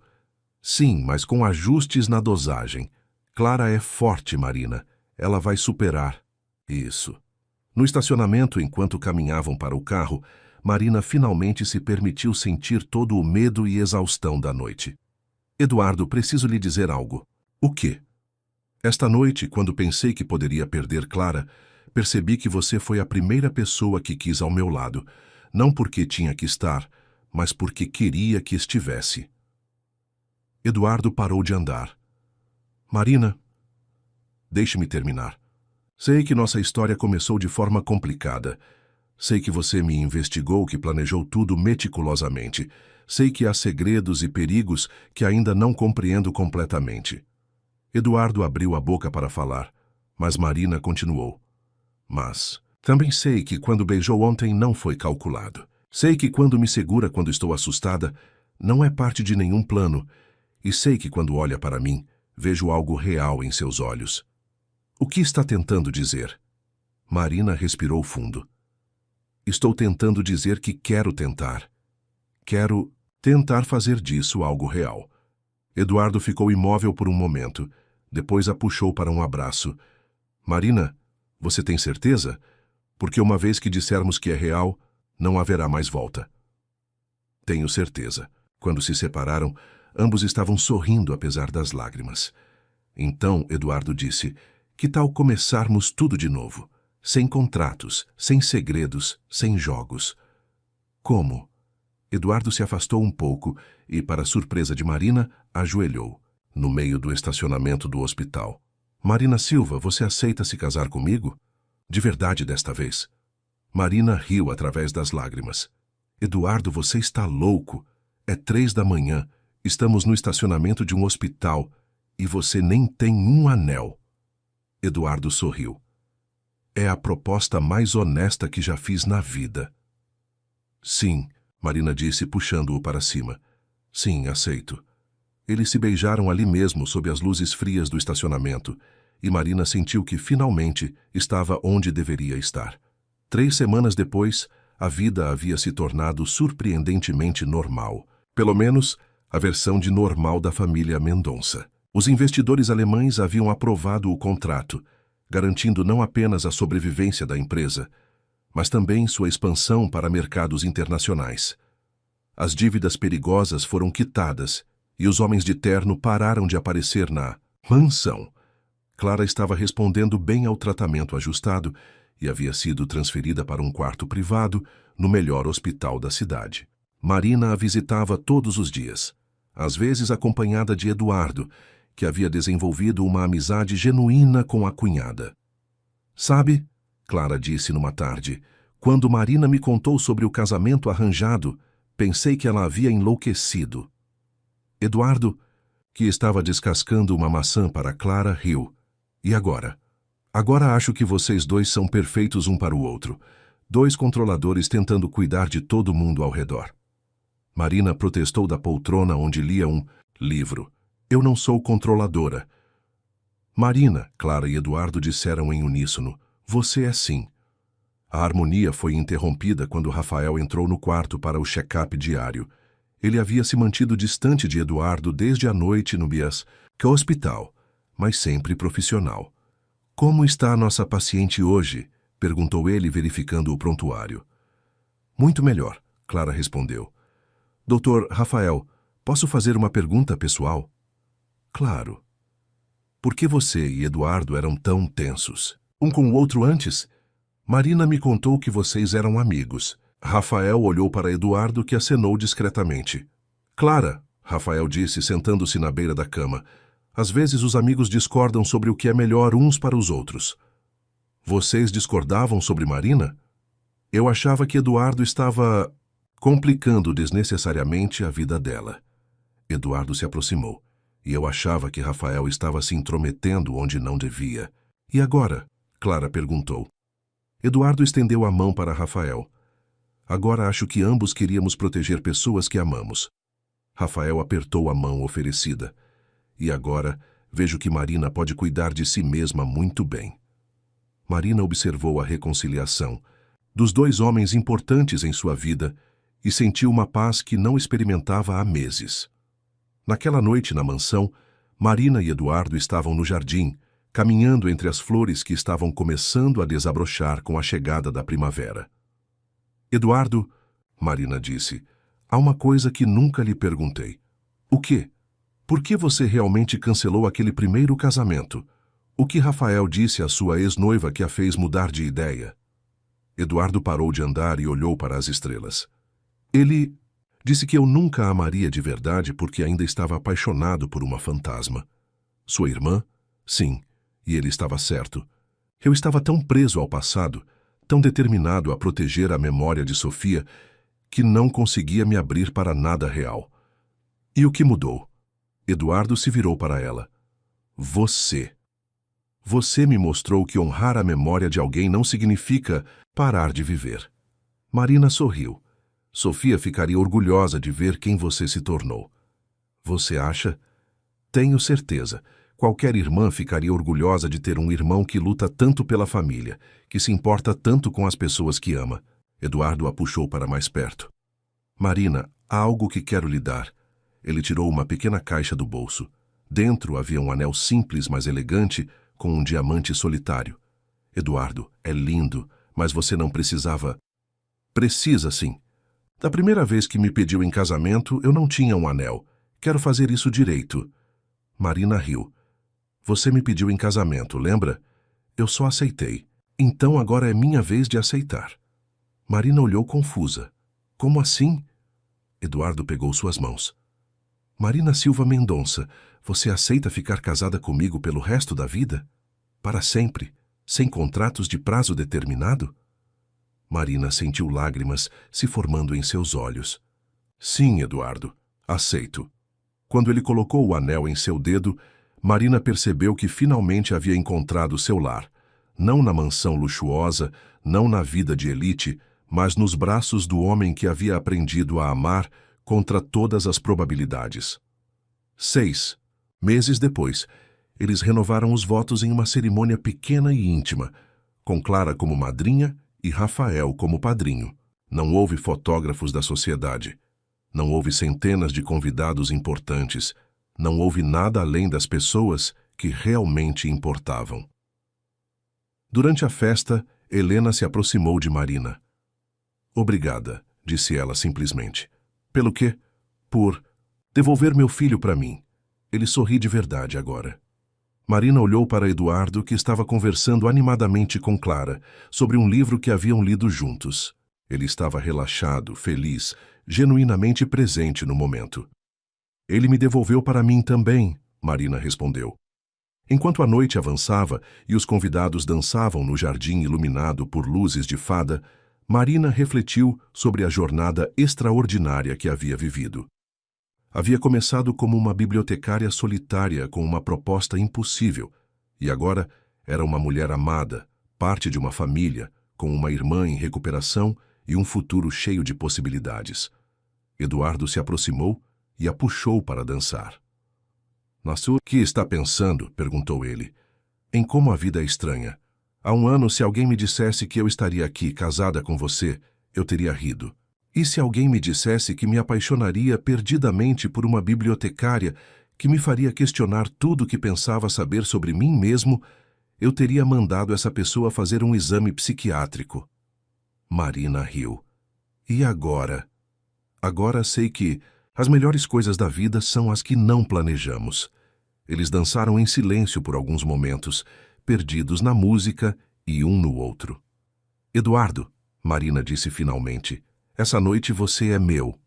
"Sim, mas com ajustes na dosagem. Clara é forte, Marina. Ela vai superar." "Isso." No estacionamento, enquanto caminhavam para o carro, Marina finalmente se permitiu sentir todo o medo e exaustão da noite. "Eduardo, preciso lhe dizer algo." "O quê?" "Esta noite, quando pensei que poderia perder Clara, percebi que você foi a primeira pessoa que quis ao meu lado, não porque tinha que estar, mas porque queria que estivesse." Eduardo parou de andar. "Marina, deixe-me terminar. Sei que nossa história começou de forma complicada. Sei que você me investigou, que planejou tudo meticulosamente. Sei que há segredos e perigos que ainda não compreendo completamente." Eduardo abriu a boca para falar, mas Marina continuou. "Mas também sei que quando beijou ontem não foi calculado. Sei que quando me segura quando estou assustada, não é parte de nenhum plano. E sei que quando olha para mim, vejo algo real em seus olhos." "O que está tentando dizer?" Marina respirou fundo. Estou tentando dizer que quero tentar. Quero tentar fazer disso algo real. Eduardo ficou imóvel por um momento. Depois a puxou para um abraço. Marina, você tem certeza? Porque uma vez que dissermos que é real, não haverá mais volta. Tenho certeza. Quando se separaram, ambos estavam sorrindo apesar das lágrimas. Então, Eduardo disse, que tal começarmos tudo de novo? Sem contratos, sem segredos, sem jogos. Como? Eduardo se afastou um pouco e, para surpresa de Marina, ajoelhou, no meio do estacionamento do hospital. Marina Silva, você aceita se casar comigo? De verdade desta vez. Marina riu através das lágrimas. Eduardo, você está louco. É 3 da manhã, estamos no estacionamento de um hospital e você nem tem um anel. Eduardo sorriu. É a proposta mais honesta que já fiz na vida. Sim, Marina disse, puxando-o para cima. Sim, aceito. Eles se beijaram ali mesmo, sob as luzes frias do estacionamento, e Marina sentiu que, finalmente, estava onde deveria estar. 3 semanas depois, a vida havia se tornado surpreendentemente normal. Pelo menos, a versão de normal da família Mendonça. Os investidores alemães haviam aprovado o contrato, garantindo não apenas a sobrevivência da empresa, mas também sua expansão para mercados internacionais. As dívidas perigosas foram quitadas e os homens de terno pararam de aparecer na mansão. Clara estava respondendo bem ao tratamento ajustado e havia sido transferida para um quarto privado no melhor hospital da cidade. Marina a visitava todos os dias, às vezes acompanhada de Eduardo, que havia desenvolvido uma amizade genuína com a cunhada. Sabe, Clara disse numa tarde, quando Marina me contou sobre o casamento arranjado, pensei que ela havia enlouquecido. Eduardo, que estava descascando uma maçã para Clara, riu. E agora? Agora acho que vocês dois são perfeitos um para o outro. 2 controladores tentando cuidar de todo mundo ao redor. Marina protestou da poltrona onde lia um livro. Eu não sou controladora. Marina, Clara e Eduardo disseram em uníssono. Você é sim. A harmonia foi interrompida quando Rafael entrou no quarto para o check-up diário. Ele havia se mantido distante de Eduardo desde a noite no BIAS, que é o hospital, mas sempre profissional. Como está a nossa paciente hoje? Perguntou ele, verificando o prontuário. Muito melhor, Clara respondeu. Doutor Rafael, posso fazer uma pergunta pessoal? Claro. Por que você e Eduardo eram tão tensos? Um com o outro antes? Marina me contou que vocês eram amigos. Rafael olhou para Eduardo, que acenou discretamente. Clara, Rafael disse, sentando-se na beira da cama, às vezes os amigos discordam sobre o que é melhor uns para os outros. Vocês discordavam sobre Marina? Eu achava que Eduardo estava complicando desnecessariamente a vida dela. Eduardo se aproximou, e eu achava que Rafael estava se intrometendo onde não devia. E agora? Clara perguntou. Eduardo estendeu a mão para Rafael. Agora acho que ambos queríamos proteger pessoas que amamos. Rafael apertou a mão oferecida. E agora vejo que Marina pode cuidar de si mesma muito bem. Marina observou a reconciliação dos 2 homens importantes em sua vida e sentiu uma paz que não experimentava há meses. Naquela noite na mansão, Marina e Eduardo estavam no jardim, caminhando entre as flores que estavam começando a desabrochar com a chegada da primavera. Eduardo, Marina disse, há uma coisa que nunca lhe perguntei. O quê? Por que você realmente cancelou aquele primeiro casamento? O que Rafael disse à sua ex-noiva que a fez mudar de ideia? Eduardo parou de andar e olhou para as estrelas. Ele disse que eu nunca a amaria de verdade porque ainda estava apaixonado por uma fantasma. Sua irmã? Sim, e ele estava certo. Eu estava tão preso ao passado, tão determinado a proteger a memória de Sofia, que não conseguia me abrir para nada real. E o que mudou? Eduardo se virou para ela. Você. Você me mostrou que honrar a memória de alguém não significa parar de viver. Marina sorriu. Sofia ficaria orgulhosa de ver quem você se tornou. Você acha? Tenho certeza. Qualquer irmã ficaria orgulhosa de ter um irmão que luta tanto pela família, que se importa tanto com as pessoas que ama. Eduardo a puxou para mais perto. Marina, há algo que quero lhe dar. Ele tirou uma pequena caixa do bolso. Dentro havia um anel simples, mas elegante, com um diamante solitário. Eduardo, é lindo, mas você não precisava. Precisa sim. Da primeira vez que me pediu em casamento, eu não tinha um anel. Quero fazer isso direito. Marina riu. Você me pediu em casamento, lembra? Eu só aceitei. Então agora é minha vez de aceitar. Marina olhou confusa. Como assim? Eduardo pegou suas mãos. Marina Silva Mendonça, você aceita ficar casada comigo pelo resto da vida? Para sempre, sem contratos de prazo determinado? Marina sentiu lágrimas se formando em seus olhos. Sim, Eduardo, aceito. Quando ele colocou o anel em seu dedo, Marina percebeu que finalmente havia encontrado seu lar, não na mansão luxuosa, não na vida de elite, mas nos braços do homem que havia aprendido a amar contra todas as probabilidades. 6 meses depois, eles renovaram os votos em uma cerimônia pequena e íntima, com Clara como madrinha e Rafael como padrinho. Não houve fotógrafos da sociedade. Não houve centenas de convidados importantes. Não houve nada além das pessoas que realmente importavam. Durante a festa, Helena se aproximou de Marina. Obrigada, disse ela simplesmente. Pelo quê? Por devolver meu filho para mim. Ele sorri de verdade agora. Marina olhou para Eduardo, que estava conversando animadamente com Clara sobre um livro que haviam lido juntos. Ele estava relaxado, feliz, genuinamente presente no momento. Ele me devolveu para mim também, Marina respondeu. Enquanto a noite avançava e os convidados dançavam no jardim iluminado por luzes de fada, Marina refletiu sobre a jornada extraordinária que havia vivido. Havia começado como uma bibliotecária solitária com uma proposta impossível, e agora era uma mulher amada, parte de uma família, com uma irmã em recuperação e um futuro cheio de possibilidades. Eduardo se aproximou e a puxou para dançar. Nassu, que está pensando? Perguntou ele. Em como a vida é estranha. Há um ano, se alguém me dissesse que eu estaria aqui casada com você, eu teria rido. E se alguém me dissesse que me apaixonaria perdidamente por uma bibliotecária que me faria questionar tudo o que pensava saber sobre mim mesmo, eu teria mandado essa pessoa fazer um exame psiquiátrico. Marina riu. E agora? Agora sei que as melhores coisas da vida são as que não planejamos. Eles dançaram em silêncio por alguns momentos, perdidos na música e um no outro. Eduardo, Marina disse finalmente, essa noite você é meu.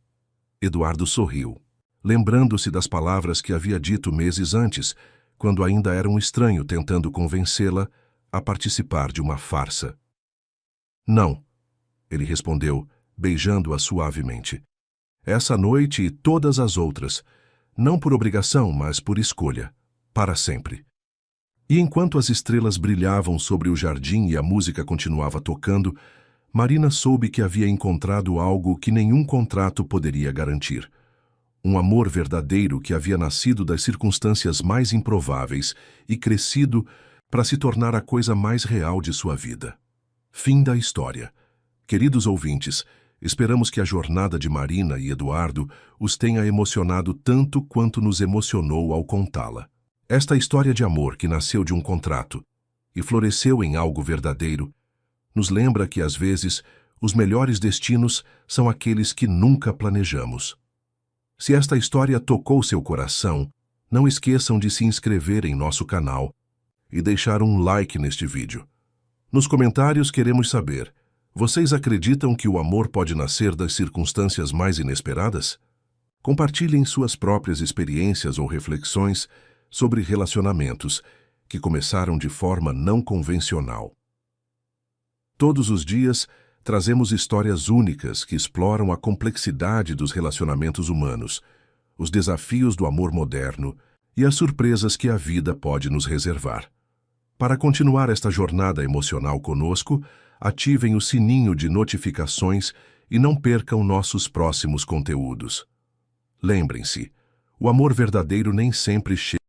Eduardo sorriu, lembrando-se das palavras que havia dito meses antes, quando ainda era um estranho tentando convencê-la a participar de uma farsa. Não, ele respondeu, beijando-a suavemente. Essa noite e todas as outras, não por obrigação, mas por escolha, para sempre. E enquanto as estrelas brilhavam sobre o jardim e a música continuava tocando, Marina soube que havia encontrado algo que nenhum contrato poderia garantir. Um amor verdadeiro que havia nascido das circunstâncias mais improváveis e crescido para se tornar a coisa mais real de sua vida. Fim da história. Queridos ouvintes, esperamos que a jornada de Marina e Eduardo os tenha emocionado tanto quanto nos emocionou ao contá-la. Esta história de amor que nasceu de um contrato e floresceu em algo verdadeiro nos lembra que, às vezes, os melhores destinos são aqueles que nunca planejamos. Se esta história tocou seu coração, não esqueçam de se inscrever em nosso canal e deixar um like neste vídeo. Nos comentários queremos saber, vocês acreditam que o amor pode nascer das circunstâncias mais inesperadas? Compartilhem suas próprias experiências ou reflexões sobre relacionamentos que começaram de forma não convencional. Todos os dias, trazemos histórias únicas que exploram a complexidade dos relacionamentos humanos, os desafios do amor moderno e as surpresas que a vida pode nos reservar. Para continuar esta jornada emocional conosco, ativem o sininho de notificações e não percam nossos próximos conteúdos. Lembrem-se, o amor verdadeiro nem sempre chega